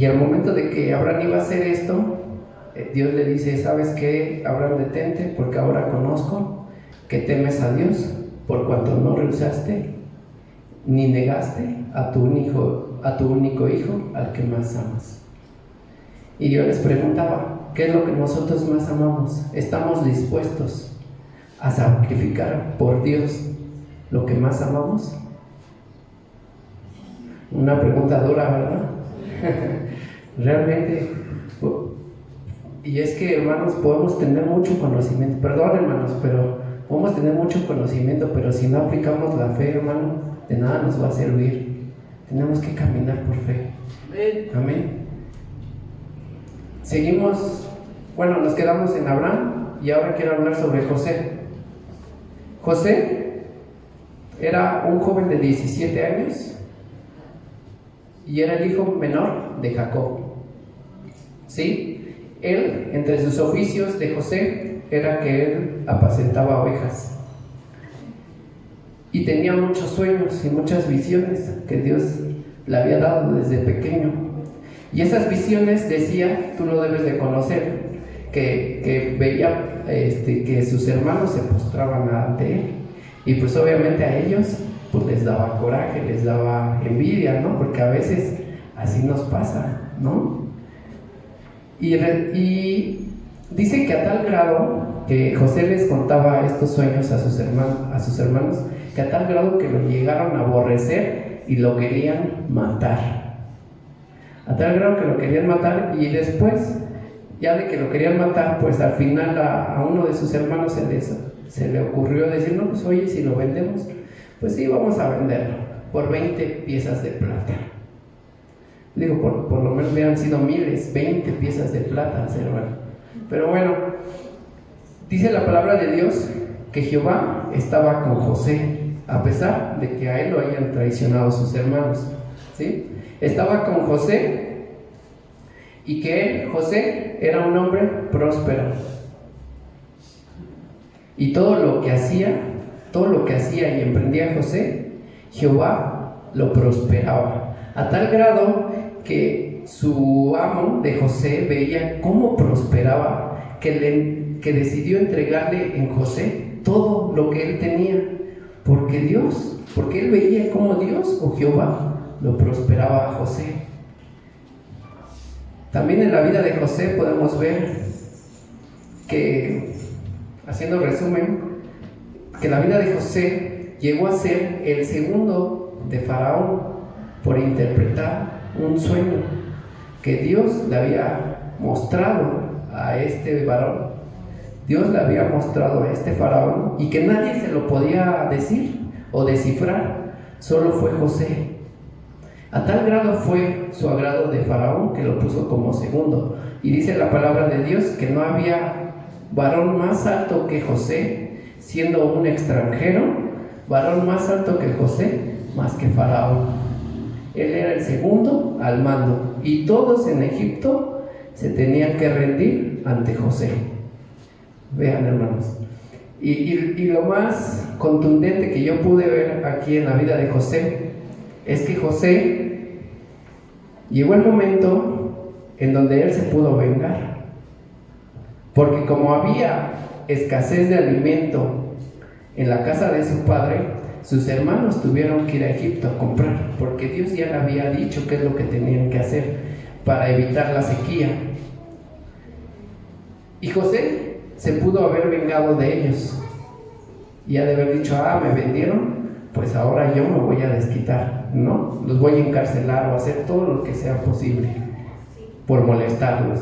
al momento de que Abraham iba a hacer esto, Dios le dice, ¿sabes qué, Abraham? Detente, porque ahora conozco que temes a Dios, por cuanto no rehusaste ni negaste a tu único hijo, al que más amas. Y yo les preguntaba, ¿qué es lo que nosotros más amamos? ¿Estamos dispuestos a sacrificar por Dios lo que más amamos? Una pregunta dura, ¿verdad? Realmente. Y es que, hermanos, podemos tener mucho conocimiento, perdón, hermanos, pero podemos tener mucho conocimiento, pero si no aplicamos la fe, hermano, de nada nos va a servir. Tenemos que caminar por fe. Amén. Seguimos, nos quedamos en Abraham y ahora quiero hablar sobre José. José era un joven de 17 años y era el hijo menor de Jacob. ¿Sí? Él, entre sus oficios de José, era que él apacentaba ovejas. Y tenía muchos sueños y muchas visiones que Dios le había dado desde pequeño. Y esas visiones, decía, tú lo debes de conocer, que veía que sus hermanos se postraban ante él. Y pues obviamente a ellos pues les daba coraje, les daba envidia, ¿no? Porque a veces así nos pasa, ¿no? Y dice que a tal grado que José les contaba estos sueños a sus hermanos, que a tal grado que lo llegaron a aborrecer y lo querían matar. A tal grado que lo querían matar, y después, ya de que lo querían matar, pues al final a uno de sus hermanos se le ocurrió decir, no, pues oye, si lo vendemos, pues sí, vamos a venderlo por 20 piezas de plata. Digo, por lo menos hubieran sido miles, 20 piezas de plata, hermano. Pero bueno, dice la palabra de Dios que Jehová estaba con José, a pesar de que a él lo hayan traicionado sus hermanos, ¿sí? Estaba con José, y que él, José, era un hombre próspero. Y todo lo que hacía y emprendía José, Jehová lo prosperaba. A tal grado que su amo de José veía cómo prosperaba, que decidió entregarle en José todo lo que él tenía, porque él veía cómo Dios o Jehová lo prosperaba a José. También en la vida de José podemos ver que, haciendo resumen, que la vida de José llegó a ser el segundo de Faraón por interpretar un sueño que Dios le había mostrado a este varón. Dios le había mostrado a este faraón y que nadie se lo podía decir o descifrar, solo fue José. A tal grado fue su agrado de Faraón que lo puso como segundo. Y dice la palabra de Dios que no había varón más alto que José, siendo un extranjero, varón más alto que José, más que Faraón. Él era el segundo al mando y todos en Egipto se tenían que rendir ante José. Vean, hermanos. Y lo más contundente que yo pude ver aquí en la vida de José es que José llegó el momento en donde él se pudo vengar, porque como había escasez de alimento en la casa de su padre, sus hermanos tuvieron que ir a Egipto a comprar, porque Dios ya le había dicho qué es lo que tenían que hacer para evitar la sequía. Y José se pudo haber vengado de ellos y ha de haber dicho, me vendieron, pues ahora yo me voy a desquitar, ¿no? Los voy a encarcelar o hacer todo lo que sea posible por molestarlos.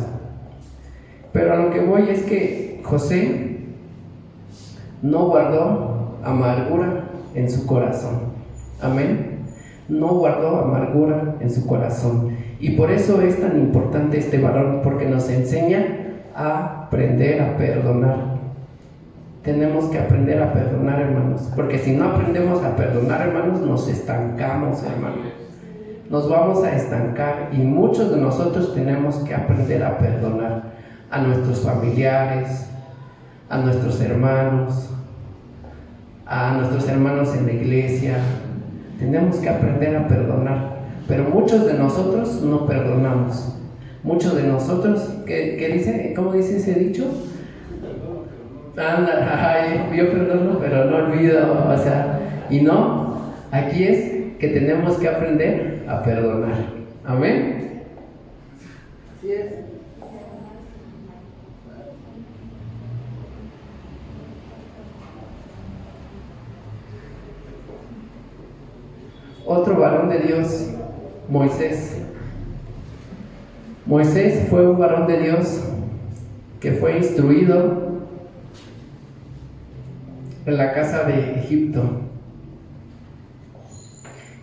Pero a lo que voy es que José no guardó amargura en su corazón. Amén. No guardó amargura en su corazón. Y por eso es tan importante este varón, porque nos enseña a aprender a perdonar. Tenemos que aprender a perdonar, hermanos, porque si no aprendemos a perdonar, hermanos, nos estancamos, hermanos. Nos vamos a estancar, y muchos de nosotros tenemos que aprender a perdonar a nuestros familiares, a nuestros hermanos en la iglesia. Tenemos que aprender a perdonar, pero muchos de nosotros no perdonamos. Muchos de nosotros, ¿qué dice? ¿Cómo dice ese dicho? Anda, yo perdono, pero no olvido, o sea, y no, aquí es que tenemos que aprender a perdonar. Amén. Así es. Otro varón de Dios, Moisés. Moisés fue un varón de Dios que fue instruido en la casa de Egipto.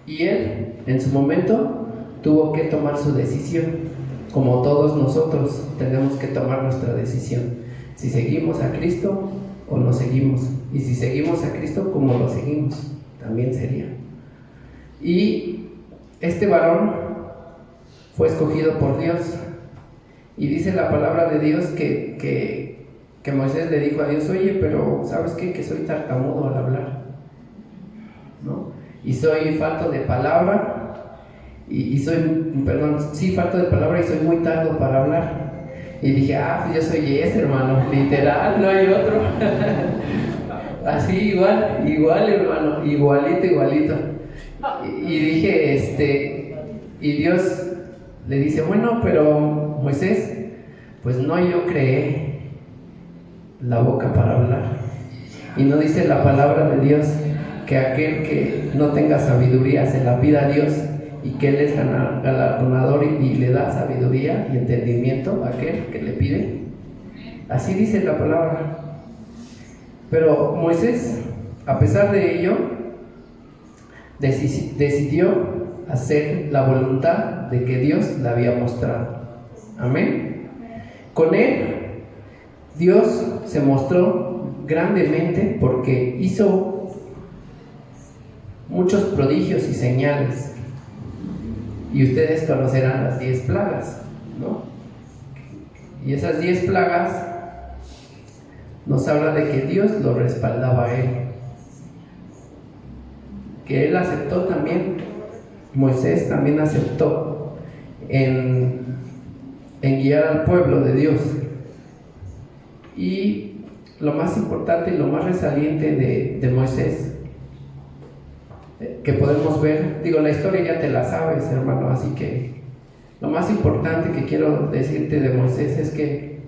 Y él, en su momento, tuvo que tomar su decisión. Como todos nosotros tenemos que tomar nuestra decisión. Si seguimos a Cristo o no seguimos. Y si seguimos a Cristo, ¿cómo lo seguimos? También sería. Y este varón fue escogido por Dios. Y dice la palabra de Dios que Moisés le dijo a Dios: oye, pero ¿sabes qué? Que soy tartamudo al hablar, ¿no? Y soy falto de palabra, falto de palabra y soy muy tardo para hablar. Y dije, pues yo soy ese, hermano, literal, no hay otro. Así igual, hermano, igualito. Y dije, y Dios le dice: bueno, pero Moisés, pues no yo creé la boca para hablar. Y no dice la palabra de Dios que aquel que no tenga sabiduría se la pida a Dios, y que Él es galardonador y le da sabiduría y entendimiento a aquel que le pide. Así dice la palabra. Pero Moisés, a pesar de ello, decidió hacer la voluntad de que Dios le había mostrado. Amén. Con él, Dios se mostró grandemente porque hizo muchos prodigios y señales. Y ustedes conocerán las 10 plagas, ¿no? Y esas 10 plagas nos habla de que Dios lo respaldaba a él. Que él aceptó también, Moisés también aceptó en guiar al pueblo de Dios. Y lo más importante y lo más resaliente de Moisés, que podemos ver, la historia ya te la sabes, hermano, así que lo más importante que quiero decirte de Moisés es que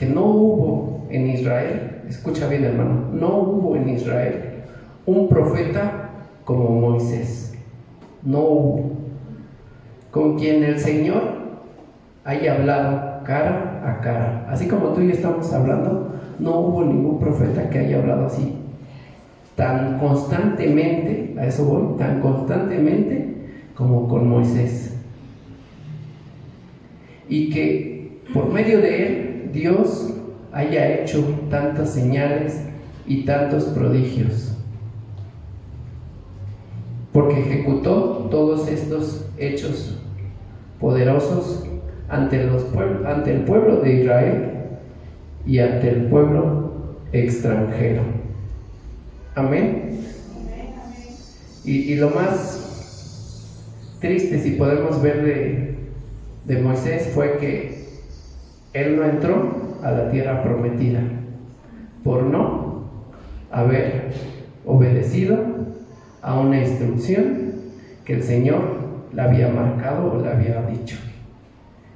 no hubo en Israel, escucha bien, hermano, no hubo en Israel un profeta como Moisés. No hubo. Con quien el Señor haya hablado cara a cara, así como tú y yo estamos hablando, no hubo ningún profeta que haya hablado así tan constantemente, a eso voy, tan constantemente como con Moisés. Y que por medio de él Dios haya hecho tantas señales y tantos prodigios, porque ejecutó todos estos hechos poderosos ante el pueblo de Israel y ante el pueblo extranjero. Amén. Y lo más triste, si podemos ver, de Moisés fue que él no entró a la tierra prometida por no haber obedecido a una instrucción que el Señor le había marcado o le había dicho.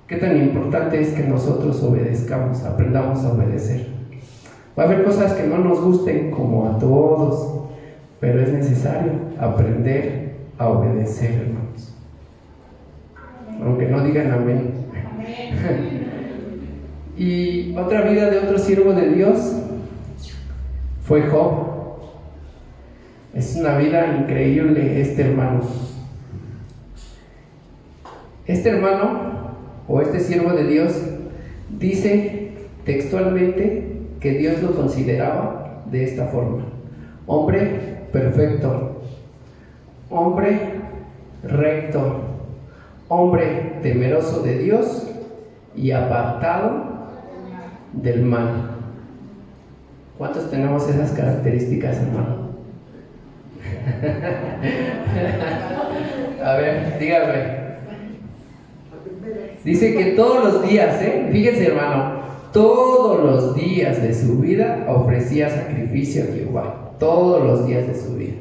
Qué tan importante es que nosotros obedezcamos, aprendamos a obedecer. Va a haber cosas que no nos gusten, como a todos, pero es necesario aprender a obedecer, hermanos. Aunque no digan amén. Y otra vida de otro siervo de Dios fue Job. Es una vida increíble, hermano. Este hermano o este siervo de Dios dice textualmente que Dios lo consideraba de esta forma: hombre perfecto, hombre recto, hombre temeroso de Dios y apartado del mal. ¿Cuántos tenemos esas características, hermano? A ver, dígame. Dice que todos los días, fíjense, hermano, todos los días de su vida ofrecía sacrificio a Jehová. Todos los días de su vida.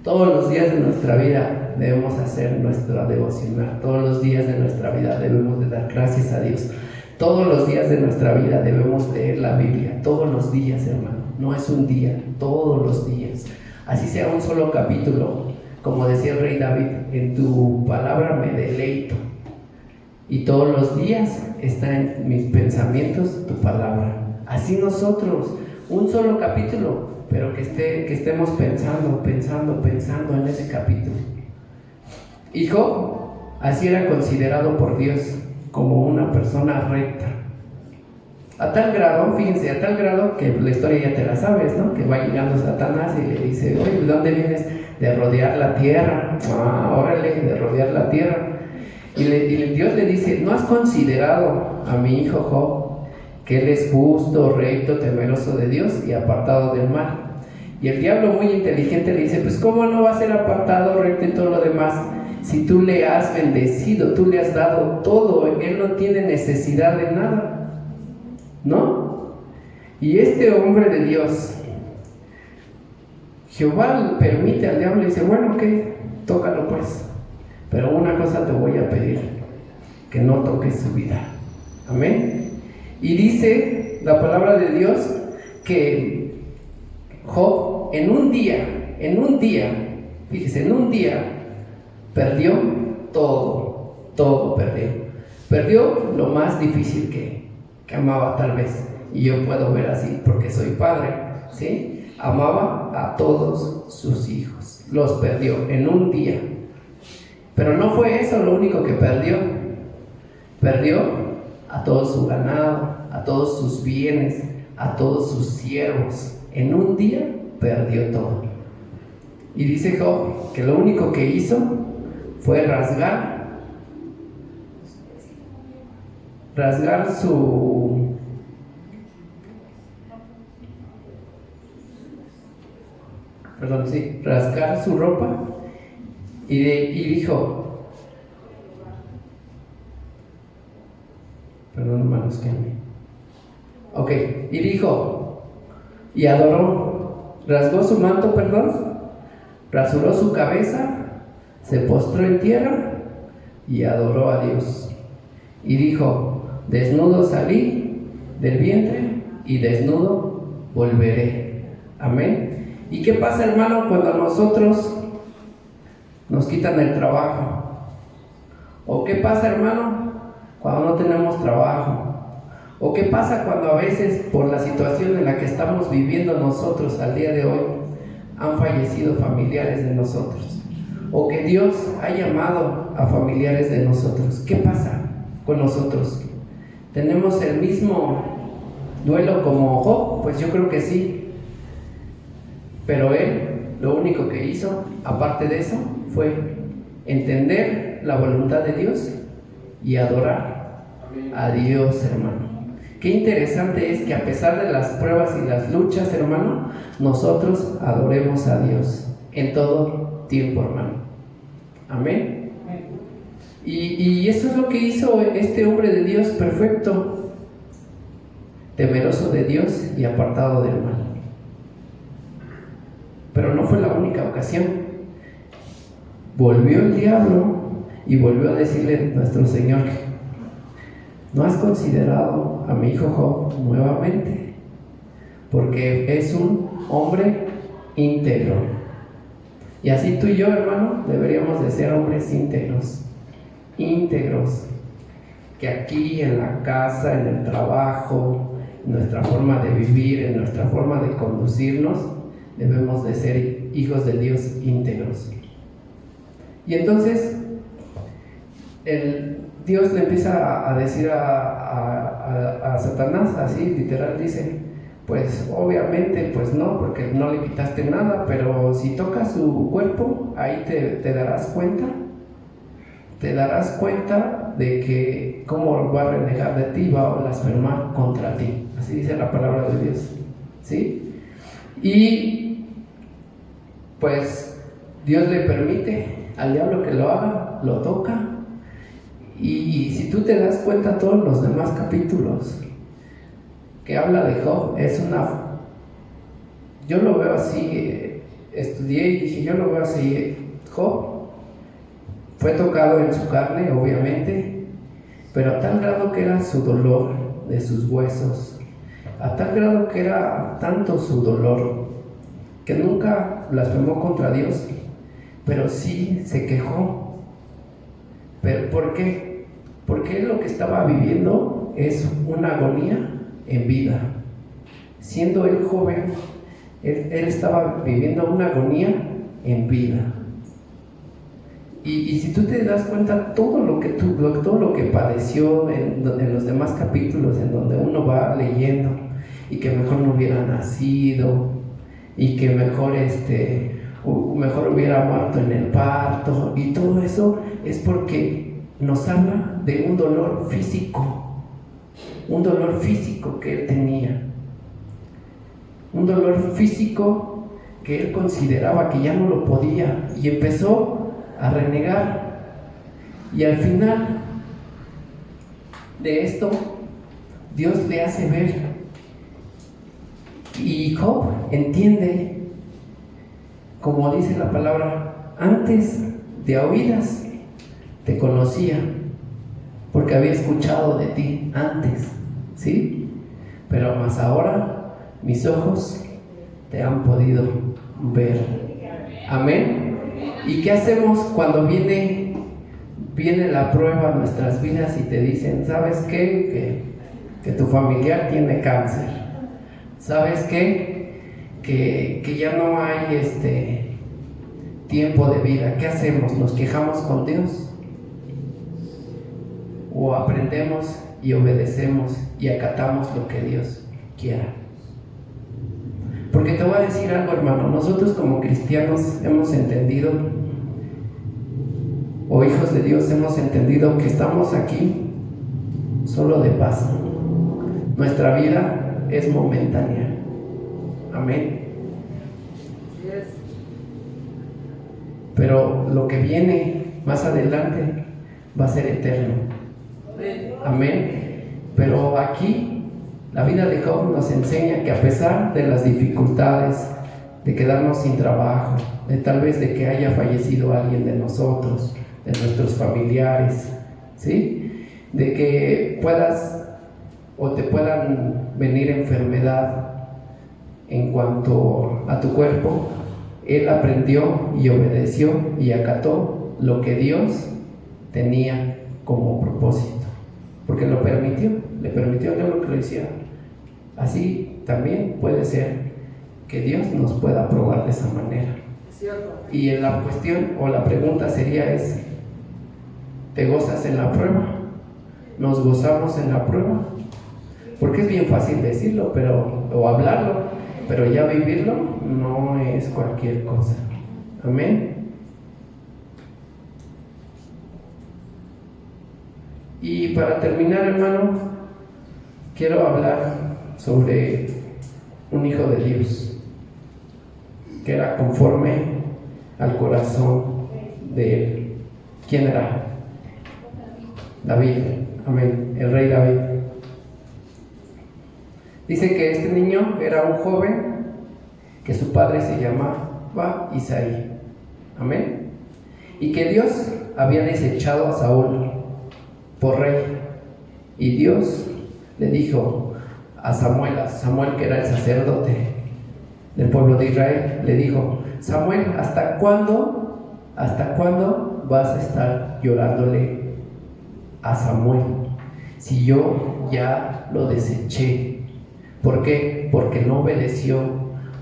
Todos los días de nuestra vida debemos hacer nuestra devocional. Todos los días de nuestra vida debemos de dar gracias a Dios. Todos los días de nuestra vida debemos leer la Biblia. Todos los días, hermano. No es un día, todos los días. Así sea un solo capítulo. Como decía el rey David: en tu palabra me deleito. Y todos los días está en mis pensamientos tu palabra. Así nosotros, un solo capítulo, pero que estemos pensando en ese capítulo. Y Job así era considerado por Dios como una persona recta. A tal grado, fíjense, a tal grado que la historia ya te la sabes, ¿no? Que va llegando Satanás y le dice: oye, ¿de dónde vienes? De rodear la tierra. Órale, de rodear la tierra. Y Dios le dice: ¿no has considerado a mi hijo Job, que él es justo, recto, temeroso de Dios y apartado del mal? Y el diablo, muy inteligente, le dice: pues ¿cómo no va a ser apartado, recto y todo lo demás? Si tú le has bendecido, tú le has dado todo, él no tiene necesidad de nada, ¿no? Y este hombre de Dios, Jehová permite al diablo y dice: bueno, ok, tócalo pues, pero una cosa te voy a pedir, que no toques su vida. Amén. Y dice la palabra de Dios que Job en un día, fíjese, en un día perdió todo perdió. Perdió lo más difícil que amaba, tal vez. Y yo puedo ver así porque soy padre, ¿sí? Amaba a todos sus hijos, los perdió en un día. Pero no fue eso lo único que perdió. Perdió a todo su ganado, a todos sus bienes, a todos sus siervos. En un día perdió todo. Y dice Job que lo único que hizo fue rasgar su ropa y dijo, perdón, hermanos, que ok, y dijo, y adoró, rasgó su manto, rasuró su cabeza, se postró en tierra y adoró a Dios. Y dijo, desnudo salí del vientre y desnudo volveré. Amén. ¿Y qué pasa, hermano, cuando a nosotros nos quitan el trabajo? ¿O qué pasa, hermano, cuando no tenemos trabajo? ¿O qué pasa cuando a veces, por la situación en la que estamos viviendo nosotros al día de hoy, han fallecido familiares de nosotros? ¿O que Dios ha llamado a familiares de nosotros? ¿Qué pasa con nosotros? ¿Tenemos el mismo duelo como Job? Pues yo creo que sí. Pero él, lo único que hizo, aparte de eso, fue entender la voluntad de Dios y adorar a Dios, hermano. Qué interesante es que a pesar de las pruebas y las luchas, hermano, nosotros adoremos a Dios en todo tiempo, hermano. Amén. Y eso es lo que hizo este hombre de Dios perfecto, temeroso de Dios y apartado del mal. Pero no fue la única ocasión. Volvió el diablo y volvió a decirle a nuestro Señor: ¿no has considerado a mi hijo Job nuevamente? Porque es un hombre íntegro. Y así tú y yo, hermano, deberíamos de ser hombres íntegros. Que aquí en la casa, en el trabajo, en nuestra forma de vivir, en nuestra forma de conducirnos, debemos de ser hijos de Dios íntegros. Y entonces Dios le empieza a decir a Satanás, así literal dice, pues obviamente pues no, porque no le quitaste nada, pero si tocas su cuerpo, ahí te darás cuenta de que cómo va a renegar de ti, va a blasfemar contra ti, así dice la palabra de Dios, ¿sí? Y pues Dios le permite al diablo que lo haga, lo toca. Y si tú te das cuenta, todos los demás capítulos que habla de Job yo lo veo así, estudié y dije, yo lo veo así. Job fue tocado en su carne, obviamente, pero a tal grado que era su dolor de sus huesos, a tal grado que era tanto su dolor que nunca blasfemó contra Dios, pero sí se quejó. ¿Pero por qué? Porque él lo que estaba viviendo es una agonía en vida. Siendo él joven, él estaba viviendo una agonía en vida. Y si tú te das cuenta, todo lo que padeció en los demás capítulos, en donde uno va leyendo, y que mejor no hubiera nacido, y que mejor hubiera muerto en el parto, y todo eso es porque nos habla de un dolor físico que él tenía, un dolor físico que él consideraba que ya no lo podía, y empezó a renegar. Y al final de esto, Dios le hace ver, y Job entiende, como dice la palabra, antes de oídas te conocía, porque había escuchado de ti antes, ¿sí? Pero más ahora mis ojos te han podido ver. Amén. ¿Y qué hacemos cuando viene la prueba a nuestras vidas y te dicen, ¿sabes qué? Que tu familiar tiene cáncer. ¿Sabes qué? Que ya no hay tiempo de vida. ¿Qué hacemos? ¿Nos quejamos con Dios? ¿O aprendemos y obedecemos y acatamos lo que Dios quiera? Porque te voy a decir algo, hermano, nosotros como cristianos hemos entendido, o hijos de Dios hemos entendido, que estamos aquí solo de paso. Nuestra vida es momentánea. Amén. Pero lo que viene más adelante va a ser eterno. Amén. Pero aquí la vida de Job nos enseña que a pesar de las dificultades, de quedarnos sin trabajo, de tal vez de que haya fallecido alguien de nosotros, de nuestros familiares, ¿sí? De que te puedan venir enfermedad en cuanto a tu cuerpo, él aprendió y obedeció y acató lo que Dios tenía como propósito, porque le permitió lo que lo hiciera. Así también puede ser que Dios nos pueda probar de esa manera. Y la cuestión o la pregunta sería ¿te gozas en la prueba? ¿Nos gozamos en la prueba? Porque es bien fácil decirlo o hablarlo, pero ya vivirlo no es cualquier cosa. Amén. Y para terminar, hermano, quiero hablar sobre un hijo de Dios que era conforme al corazón de él. ¿Quién era? David. Amén. El rey David. Dice que este niño era un joven que su padre se llamaba Isaí. Amén. Y que Dios había desechado a Saúl por rey. Y Dios le dijo a Samuel, que era el sacerdote del pueblo de Israel, le dijo: Samuel, ¿hasta cuándo vas a estar llorándole a Samuel si yo ya lo deseché? ¿Por qué? Porque no obedeció.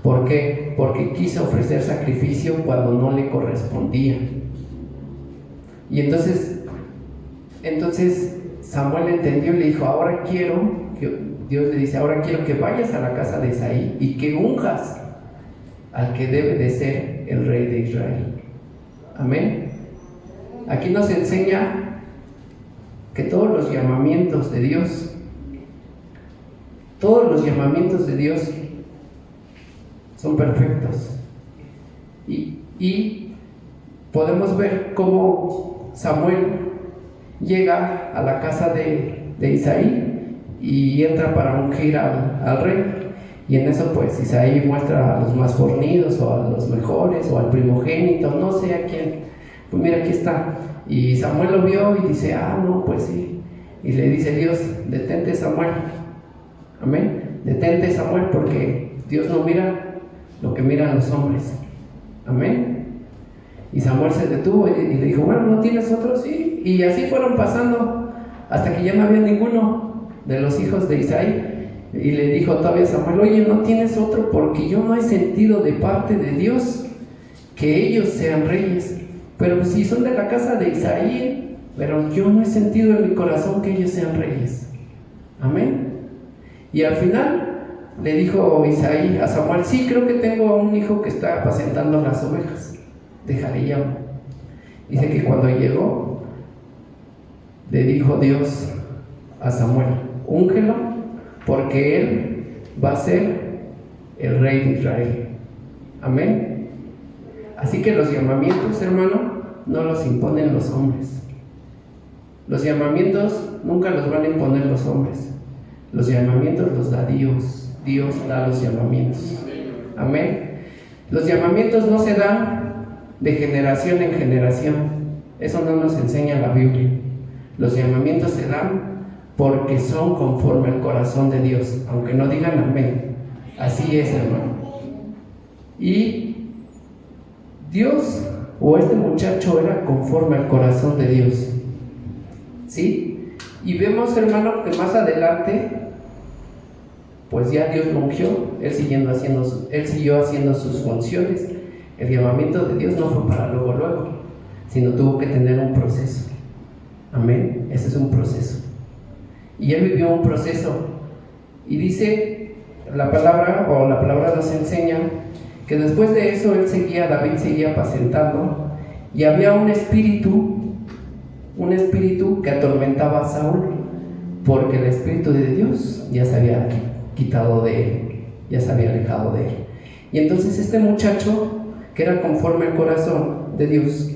¿Por qué? Porque quiso ofrecer sacrificio cuando no le correspondía. Y entonces Entonces Samuel entendió y le dijo, ahora quiero, Dios le dice, ahora quiero que vayas a la casa de Isaí y que unjas al que debe de ser el rey de Israel. Amén. Aquí nos enseña que todos los llamamientos de Dios son perfectos. Y podemos ver cómo Samuel llega a la casa de Isaí y entra para ungir al rey. Y en eso pues Isaí muestra a los más fornidos o a los mejores o al primogénito, no sé a quién. Pues mira, aquí está. Y Samuel lo vio y dice, no, pues sí. Y le dice Dios, detente Samuel. Amén. Detente Samuel, porque Dios no mira lo que miran los hombres. Amén. Y Samuel se detuvo y le dijo, bueno, ¿no tienes otro? Sí. Y así fueron pasando hasta que ya no había ninguno de los hijos de Isaí. Y le dijo todavía Samuel, oye, ¿no tienes otro? Porque yo no he sentido de parte de Dios que ellos sean reyes. Pero si son de la casa de Isaí, pero yo no he sentido en mi corazón que ellos sean reyes. Amén. Y al final le dijo Isaí a Samuel, sí, creo que tengo un hijo que está apacentando las ovejas. Déjale llamo. Dice que cuando llegó, le dijo Dios a Samuel, úngelo, porque él va a ser el rey de Israel. Amén. Así que los llamamientos, hermano, no los imponen los hombres. Los llamamientos nunca los van a imponer los hombres. Los llamamientos los da Dios. Dios da los llamamientos. Amén. Los llamamientos no se dan de generación en generación. Eso no nos enseña la Biblia. Los llamamientos se dan porque son conforme al corazón de Dios, aunque no digan amén. Así es, hermano. Y Dios, o este muchacho, era conforme al corazón de Dios. ¿Sí? Y vemos, hermano, que más adelante, pues ya Dios lo ungió, él siguió haciendo sus funciones. El llamamiento de Dios no fue para luego, sino tuvo que tener un proceso. Amén. Ese es un proceso. Y él vivió un proceso. Y dice la palabra nos enseña que después de eso David seguía apacentando, y había un espíritu que atormentaba a Saúl, porque el espíritu de Dios ya se había quitado de él, ya se había alejado de él. Y entonces este muchacho, que era conforme al corazón de Dios,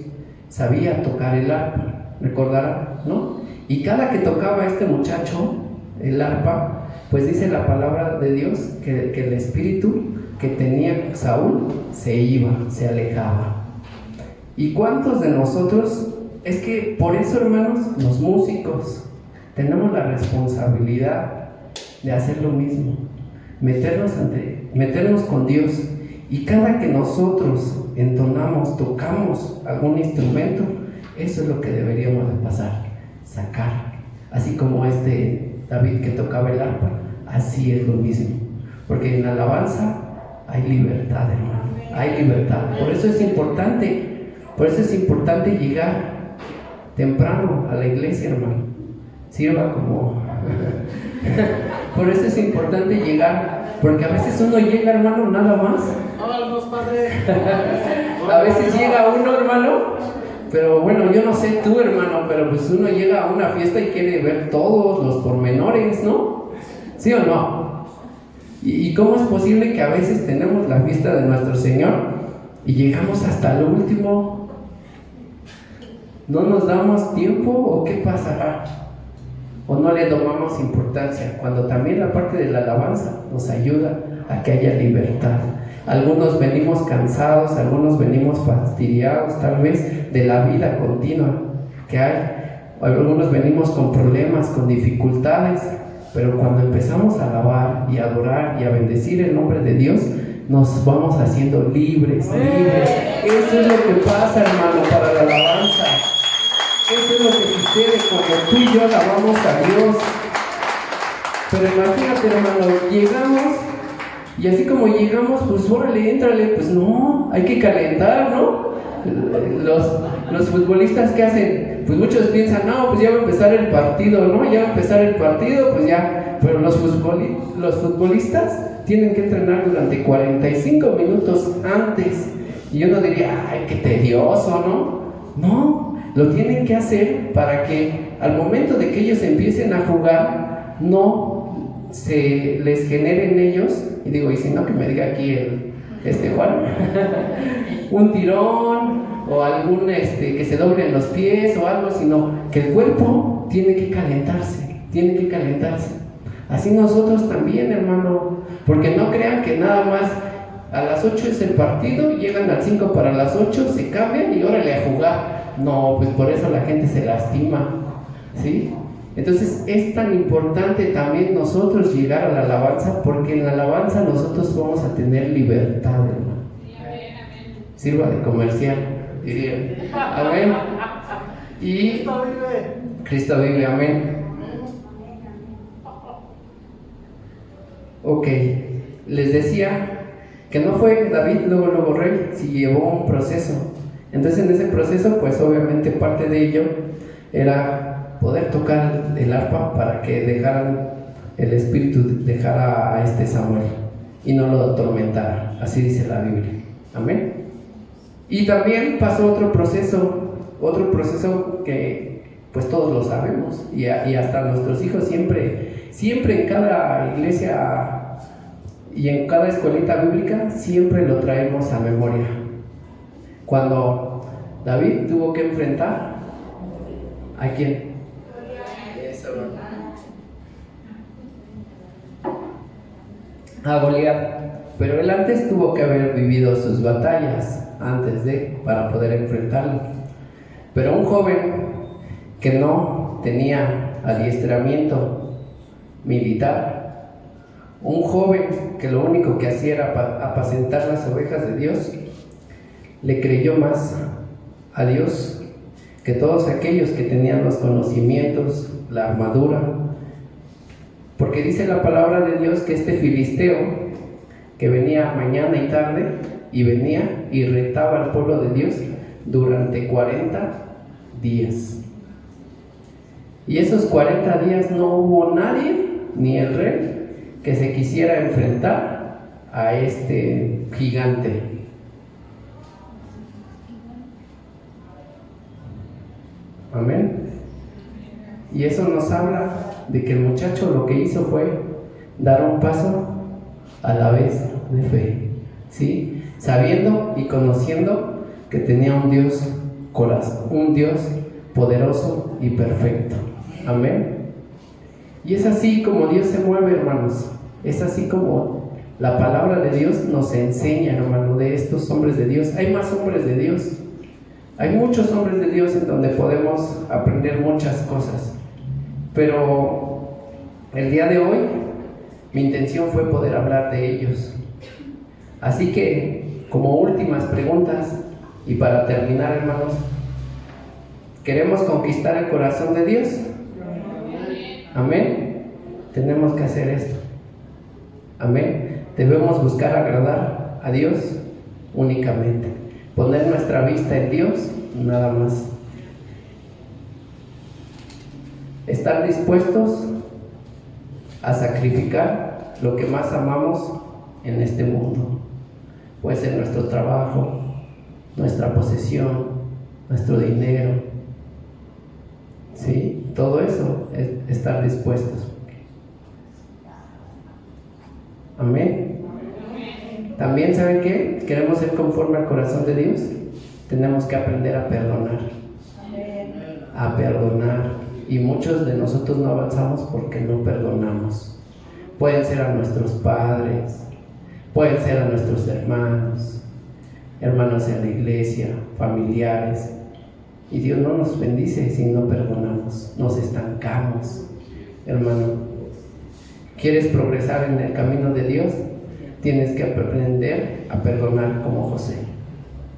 sabía tocar el arpa, recordarán, ¿no? Y cada que tocaba este muchacho el arpa, pues dice la palabra de Dios que el espíritu que tenía Saúl se iba, se alejaba. ¿Y cuántos de nosotros? Es que por eso, hermanos, los músicos tenemos la responsabilidad de hacer lo mismo, meternos con Dios. Y cada que nosotros entonamos, tocamos algún instrumento, eso es lo que deberíamos de pasar, sacar. Así como David que tocaba el arpa, así es lo mismo. Porque en la alabanza hay libertad, hermano, hay libertad. Por eso es importante llegar temprano a la iglesia, hermano. Sirva como... Por eso es importante llegar, porque a veces uno llega, hermano, nada más. ¡Vámonos, padre! A veces llega uno, hermano, pero bueno, yo no sé tú, hermano, pero pues uno llega a una fiesta y quiere ver todos los pormenores, ¿no? ¿Sí o no? ¿Y cómo es posible que a veces tenemos la fiesta de nuestro Señor y llegamos hasta lo último? ¿No nos damos tiempo o qué pasará? ¿O no le tomamos importancia? Cuando también la parte de la alabanza nos ayuda a que haya libertad. Algunos venimos cansados, algunos venimos fastidiados tal vez de la vida continua que hay. Algunos venimos con problemas, con dificultades, pero cuando empezamos a alabar y a adorar y a bendecir el nombre de Dios, nos vamos haciendo libres. Eso es lo que pasa, hermano, para la alabanza. Eso es lo que sucede cuando tú y yo alabamos a Dios. Pero imagínate, hermano, llegamos y así como llegamos, pues órale, éntrale, pues no, hay que calentar, ¿no? Los futbolistas, ¿qué hacen? Pues muchos piensan, no, pues ya va a empezar el partido, ¿no? Ya va a empezar el partido, pues ya. Pero los futbolistas tienen que entrenar durante 45 minutos antes. Y uno diría, ay, qué tedioso, ¿no? No, lo tienen que hacer para que al momento de que ellos empiecen a jugar, no se les genere en ellos, y digo, y si no, que me diga aquí Juan, un tirón o algún que se doblen los pies o algo, sino que el cuerpo tiene que calentarse. Así nosotros también, hermano, porque no crean que nada más a las 8 es el partido, llegan al 5 para las 8, se cambian y órale a jugar. No, pues por eso la gente se lastima, ¿sí? Entonces es tan importante también nosotros llegar a la alabanza, porque en la alabanza nosotros vamos a tener libertad, hermano. Sirva de comercial, diría. Amén. Y Cristo vive, amén. Ok, les decía que no fue David luego rey, sí llevó un proceso. Entonces en ese proceso, pues obviamente parte de ello era poder tocar el arpa para que el espíritu dejara a Samuel y no lo atormentara. Así dice la Biblia. Amén. Y también pasó otro proceso que pues todos lo sabemos, y hasta nuestros hijos siempre en cada iglesia y en cada escuelita bíblica siempre lo traemos a memoria. Cuando David tuvo que enfrentar ¿a quién? A Goliat. Pero él antes tuvo que haber vivido sus batallas para poder enfrentarlo. Pero un joven que no tenía adiestramiento militar, un joven que lo único que hacía era apacentar las ovejas de Dios, le creyó más a Dios que todos aquellos que tenían los conocimientos, la armadura, porque dice la palabra de Dios que este filisteo que venía mañana y tarde, y venía y retaba al pueblo de Dios durante 40 días. Y esos 40 días no hubo nadie, ni el rey, que se quisiera enfrentar a este gigante. Amén. Y eso nos habla de que el muchacho lo que hizo fue dar un paso a la vez de fe, ¿sí? Sabiendo y conociendo que tenía un Dios poderoso y perfecto. Amén. Y es así como Dios se mueve, hermanos. Es así como la palabra de Dios nos enseña, hermano, de estos hombres de Dios. Hay más hombres de Dios. Hay muchos hombres de Dios en donde podemos aprender muchas cosas. Pero el día de hoy, mi intención fue poder hablar de ellos. Así que, como últimas preguntas, y para terminar, hermanos, ¿queremos conquistar el corazón de Dios? Amén. Tenemos que hacer esto. Amén. Debemos buscar agradar a Dios únicamente. Poner nuestra vista en Dios, nada más. Estar dispuestos a sacrificar lo que más amamos en este mundo. Puede ser nuestro trabajo, nuestra posesión, nuestro dinero. ¿Sí? Todo eso es estar dispuestos. Amén. También, ¿saben qué? Queremos ser conforme al corazón de Dios. Tenemos que aprender a perdonar. A perdonar. Y muchos de nosotros no avanzamos porque no perdonamos. Pueden ser a nuestros padres, pueden ser a nuestros hermanos en la iglesia, familiares. Y Dios no nos bendice si no perdonamos. Nos estancamos, hermano. ¿Quieres progresar en el camino de Dios? Tienes que aprender a perdonar como José.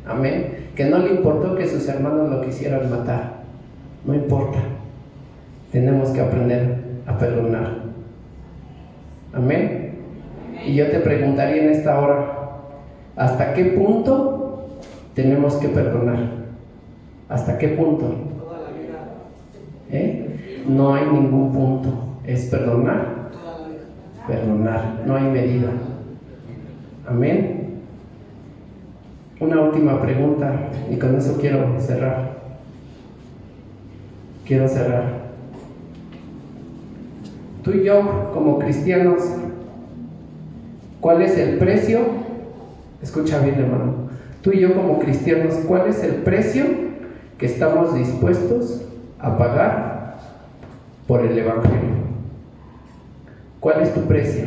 Amén. Que no le importó que sus hermanos lo quisieran matar. No importa. Tenemos que aprender a perdonar. Amén. Y yo te preguntaría en esta hora, ¿hasta qué punto tenemos que perdonar? ¿Hasta qué punto? Toda la vida. No hay ningún punto. Es perdonar, Toda la vida. perdonar. No hay medida. Amén. Una última pregunta y con eso quiero cerrar. Tú y yo, como cristianos, ¿cuál es el precio? Escucha bien, hermano. Tú y yo, como cristianos, ¿cuál es el precio que estamos dispuestos a pagar por el Evangelio? ¿Cuál es tu precio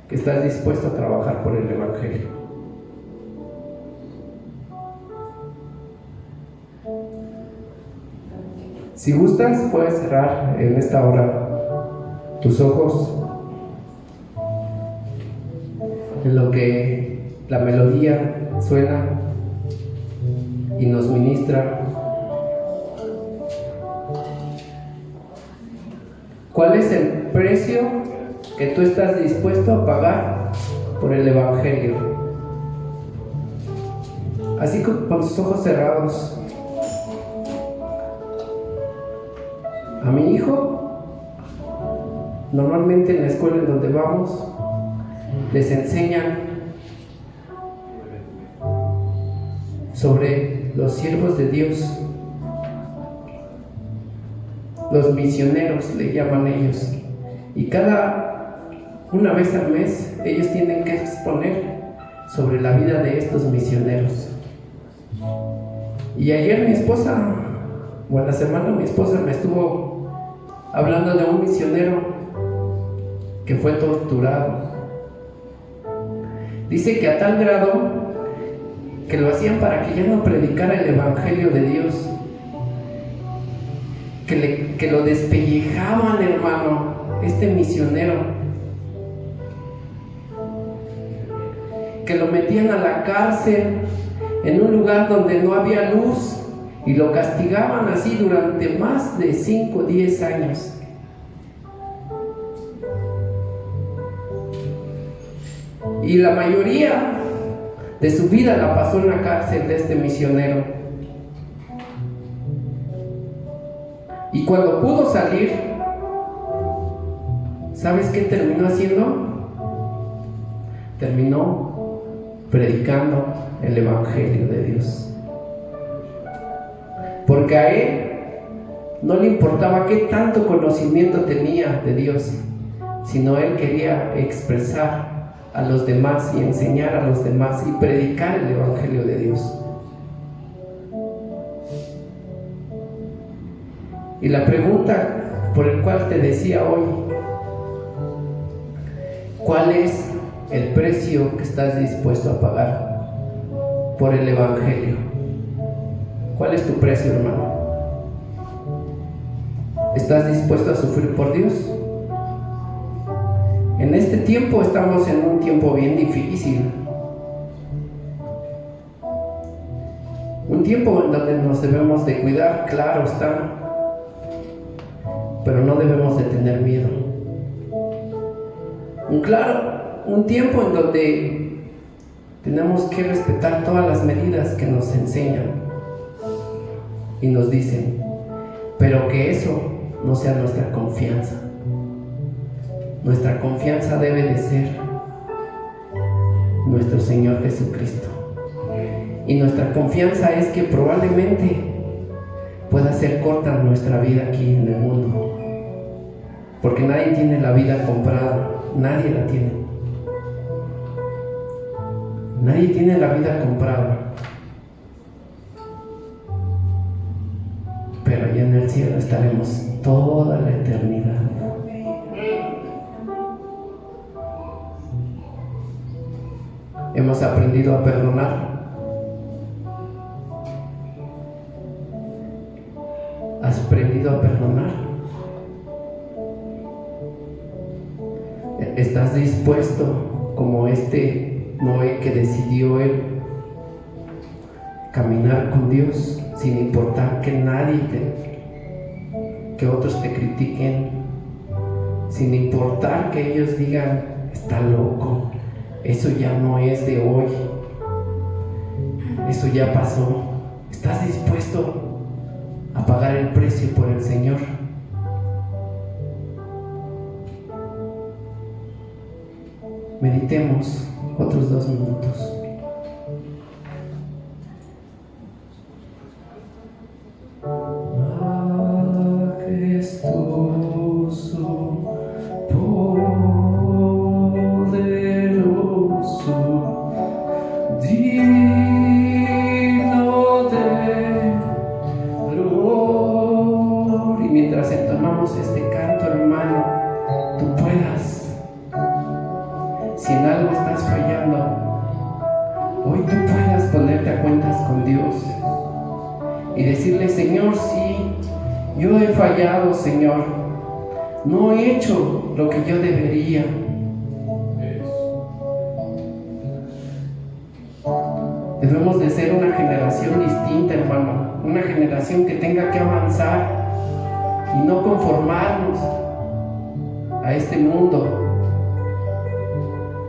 que estás dispuesto a trabajar por el Evangelio? Si gustas, puedes cerrar en esta hora tus ojos en lo que la melodía suena y nos ministra. ¿Cuál es el precio que tú estás dispuesto a pagar por el Evangelio? Así con tus ojos cerrados. A mi hijo, normalmente en la escuela en donde vamos, les enseñan sobre los siervos de Dios, los misioneros le llaman ellos, y una vez al mes ellos tienen que exponer sobre la vida de estos misioneros. Y ayer en la semana mi esposa me estuvo hablando de un misionero que fue torturado. Dice que a tal grado que lo hacían para que ya no predicara el Evangelio de Dios, que lo despellejaban, hermano, este misionero, que lo metían a la cárcel en un lugar donde no había luz y lo castigaban así durante más de 5 o 10 años. Y la mayoría de su vida la pasó en la cárcel de este misionero. Y cuando pudo salir, ¿sabes qué terminó haciendo? Terminó predicando el Evangelio de Dios. Porque a él no le importaba qué tanto conocimiento tenía de Dios, sino él quería expresar a los demás y enseñar a los demás y predicar el Evangelio de Dios. Y la pregunta por el cual te decía hoy, ¿cuál es el precio que estás dispuesto a pagar por el Evangelio? ¿Cuál es tu precio, hermano? ¿Estás dispuesto a sufrir por Dios? En este tiempo estamos en un tiempo bien difícil. Un tiempo en donde nos debemos de cuidar, claro está, pero no debemos de tener miedo. Un tiempo en donde tenemos que respetar todas las medidas que nos enseñan y nos dicen, pero que eso no sea nuestra confianza. Nuestra confianza debe de ser nuestro Señor Jesucristo. Y nuestra confianza es que probablemente pueda ser corta nuestra vida aquí en el mundo, porque nadie tiene la vida comprada, nadie la tiene. Nadie tiene la vida comprada. Pero allá en el cielo estaremos toda la eternidad. Hemos aprendido a perdonar. ¿Has aprendido a perdonar? ¿Estás dispuesto, como este Noé que decidió él, caminar con Dios sin importar que que otros te critiquen, sin importar que ellos digan, está loco, eso ya no es de hoy, eso ya pasó. ¿Estás dispuesto a pagar el precio por el Señor? Meditemos otros 2 minutos. Majestuoso, poderoso, digno de gloria. Y mientras entonamos este canto, hermano, tú puedas, si en algo estás fallando, hoy tú puedas ponerte a cuentas con Dios y decirle: Señor, sí, yo he fallado, Señor, no he hecho lo que yo debería. Debemos de ser una generación distinta, hermano, una generación que tenga que avanzar y no conformarnos a este mundo.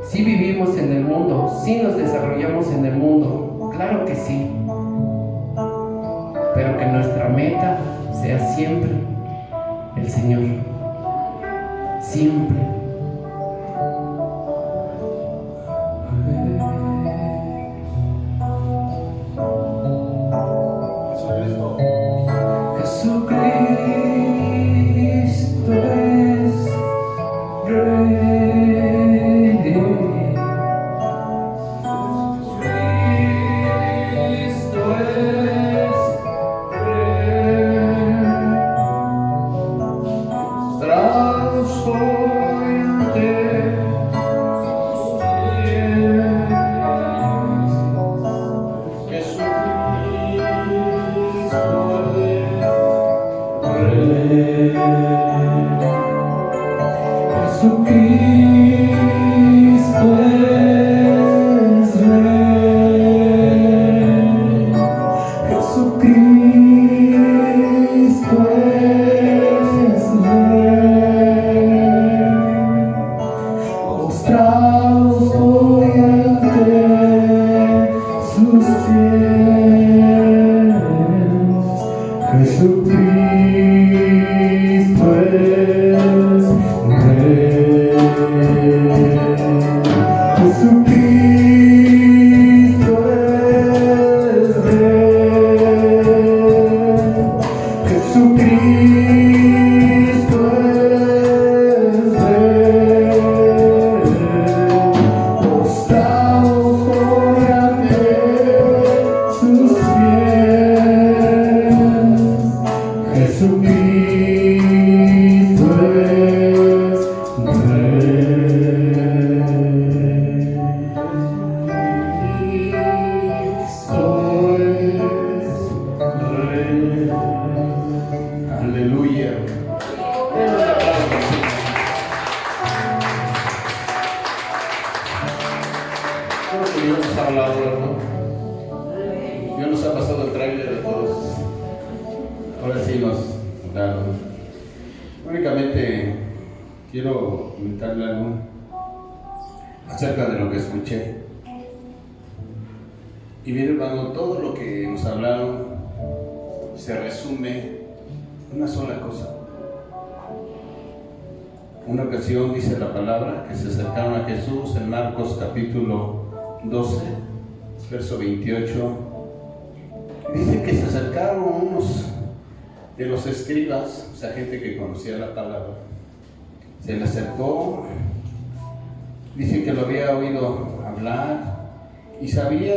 Sí vivimos en el mundo, sí nos desarrollamos en el mundo, claro que sí, pero que nuestra meta sea siempre el Señor, siempre. Jesucristo es Rey. Jesucristo es Rey. Postrados hoy ante sus pies. Jesucristo es Rey. Jesucristo es Rey. Postrados hoy ante sus pies. Jesucristo es Rey. Jesucristo es Rey. Jesucristo es Rey. Postrados hoy ante sus pies. Jesucristo es Rey. Aleluya. Denle un aplauso. Creo que Dios nos ha hablado, ¿no? Dios nos ha pasado el tráiler a todos. Ahora sí nos daron. Únicamente quiero comentarle algo acerca de lo que escuché. Y bien, hermano, todo lo que nos hablaron se resume en una sola cosa. Una ocasión dice la palabra que se acercaron a Jesús en Marcos capítulo 12, verso 28. Dice que se acercaron unos de los escribas, o sea, gente que conocía la palabra. Se le acercó, dice que lo había oído hablar y sabía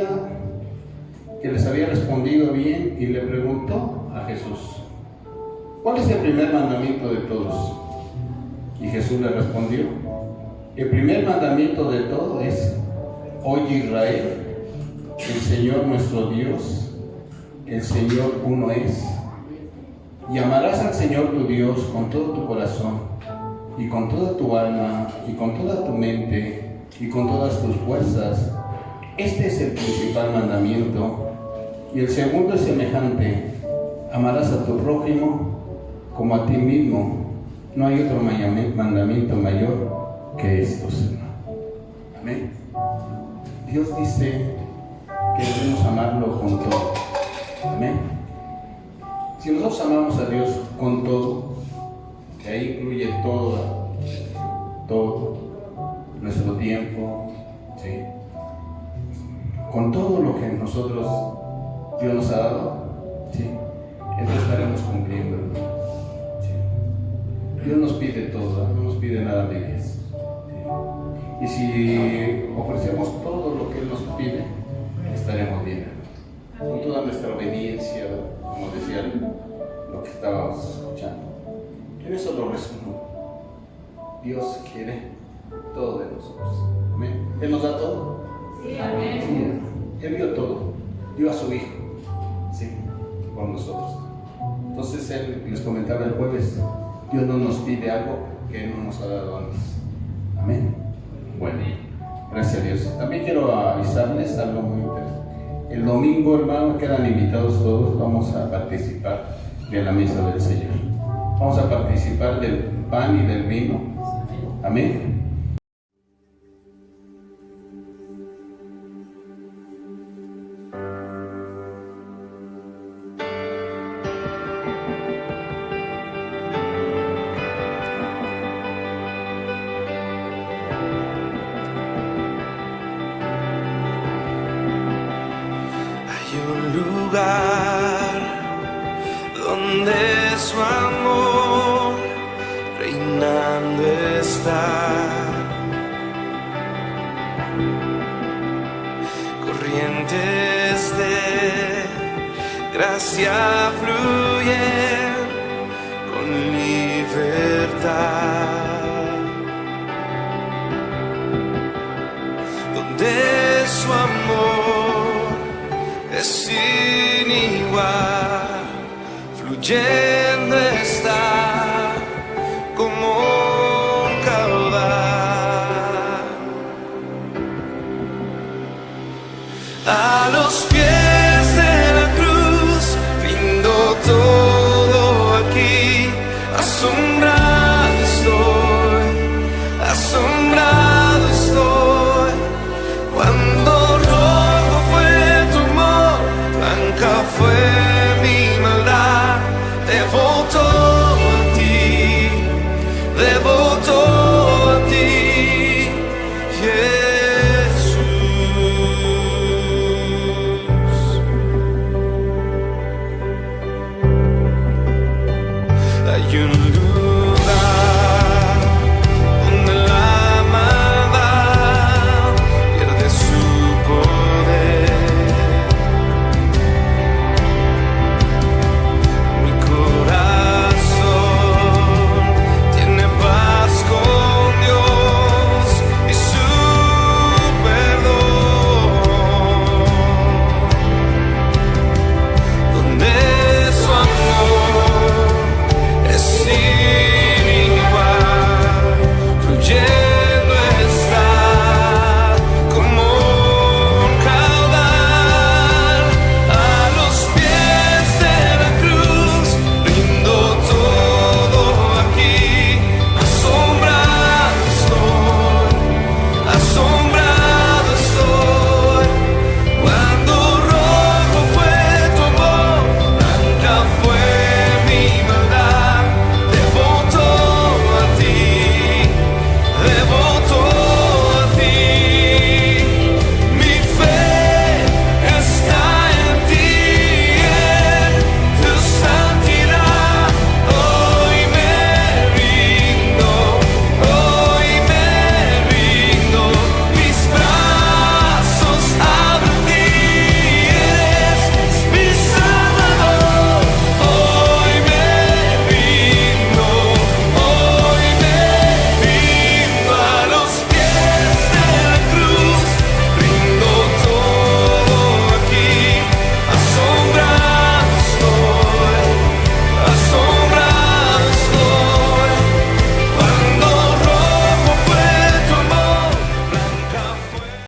que les había respondido bien, y le preguntó a Jesús: ¿cuál es el primer mandamiento de todos? Y Jesús le respondió: el primer mandamiento de todo es: oye Israel, el Señor nuestro Dios, el Señor uno es. Y amarás al Señor tu Dios con todo tu corazón, y con toda tu alma, y con toda tu mente, y con todas tus fuerzas. Este es el principal mandamiento. Y el segundo es semejante: amarás a tu prójimo como a ti mismo. No hay otro mandamiento mayor que estos, hermano. Amén. Dios dice que debemos amarlo con todo. Amén. Si nosotros amamos a Dios con todo, que ahí incluye todo, nuestro tiempo, ¿sí? Con todo lo que nosotros, Dios nos ha dado, ¿sí? Entonces estaremos cumpliendo. ¿Sí? Dios nos pide todo, no nos pide nada menos. ¿Sí? Y si ofrecemos todo lo que Él nos pide, estaremos bien. Con toda nuestra obediencia, como decía lo que estábamos escuchando. En eso lo resumo. Dios quiere todo de nosotros. ¿Amén? Él nos da todo. Sí, amén. Sí, Él dio todo. Dio a su Hijo. Sí, por nosotros. Entonces Él, les comentaba el jueves, Dios no nos pide algo que Él no nos ha dado antes. Amén. Bueno, gracias a Dios. También quiero avisarles algo muy interesante. El domingo, hermano, quedan invitados todos. Vamos a participar de la mesa del Señor. Vamos a participar del pan y del vino. Amén. Hay un lugar donde su amor reinando está. Corrientes de gracia fluyen con libertad. Donde su amor es sin igual, fluye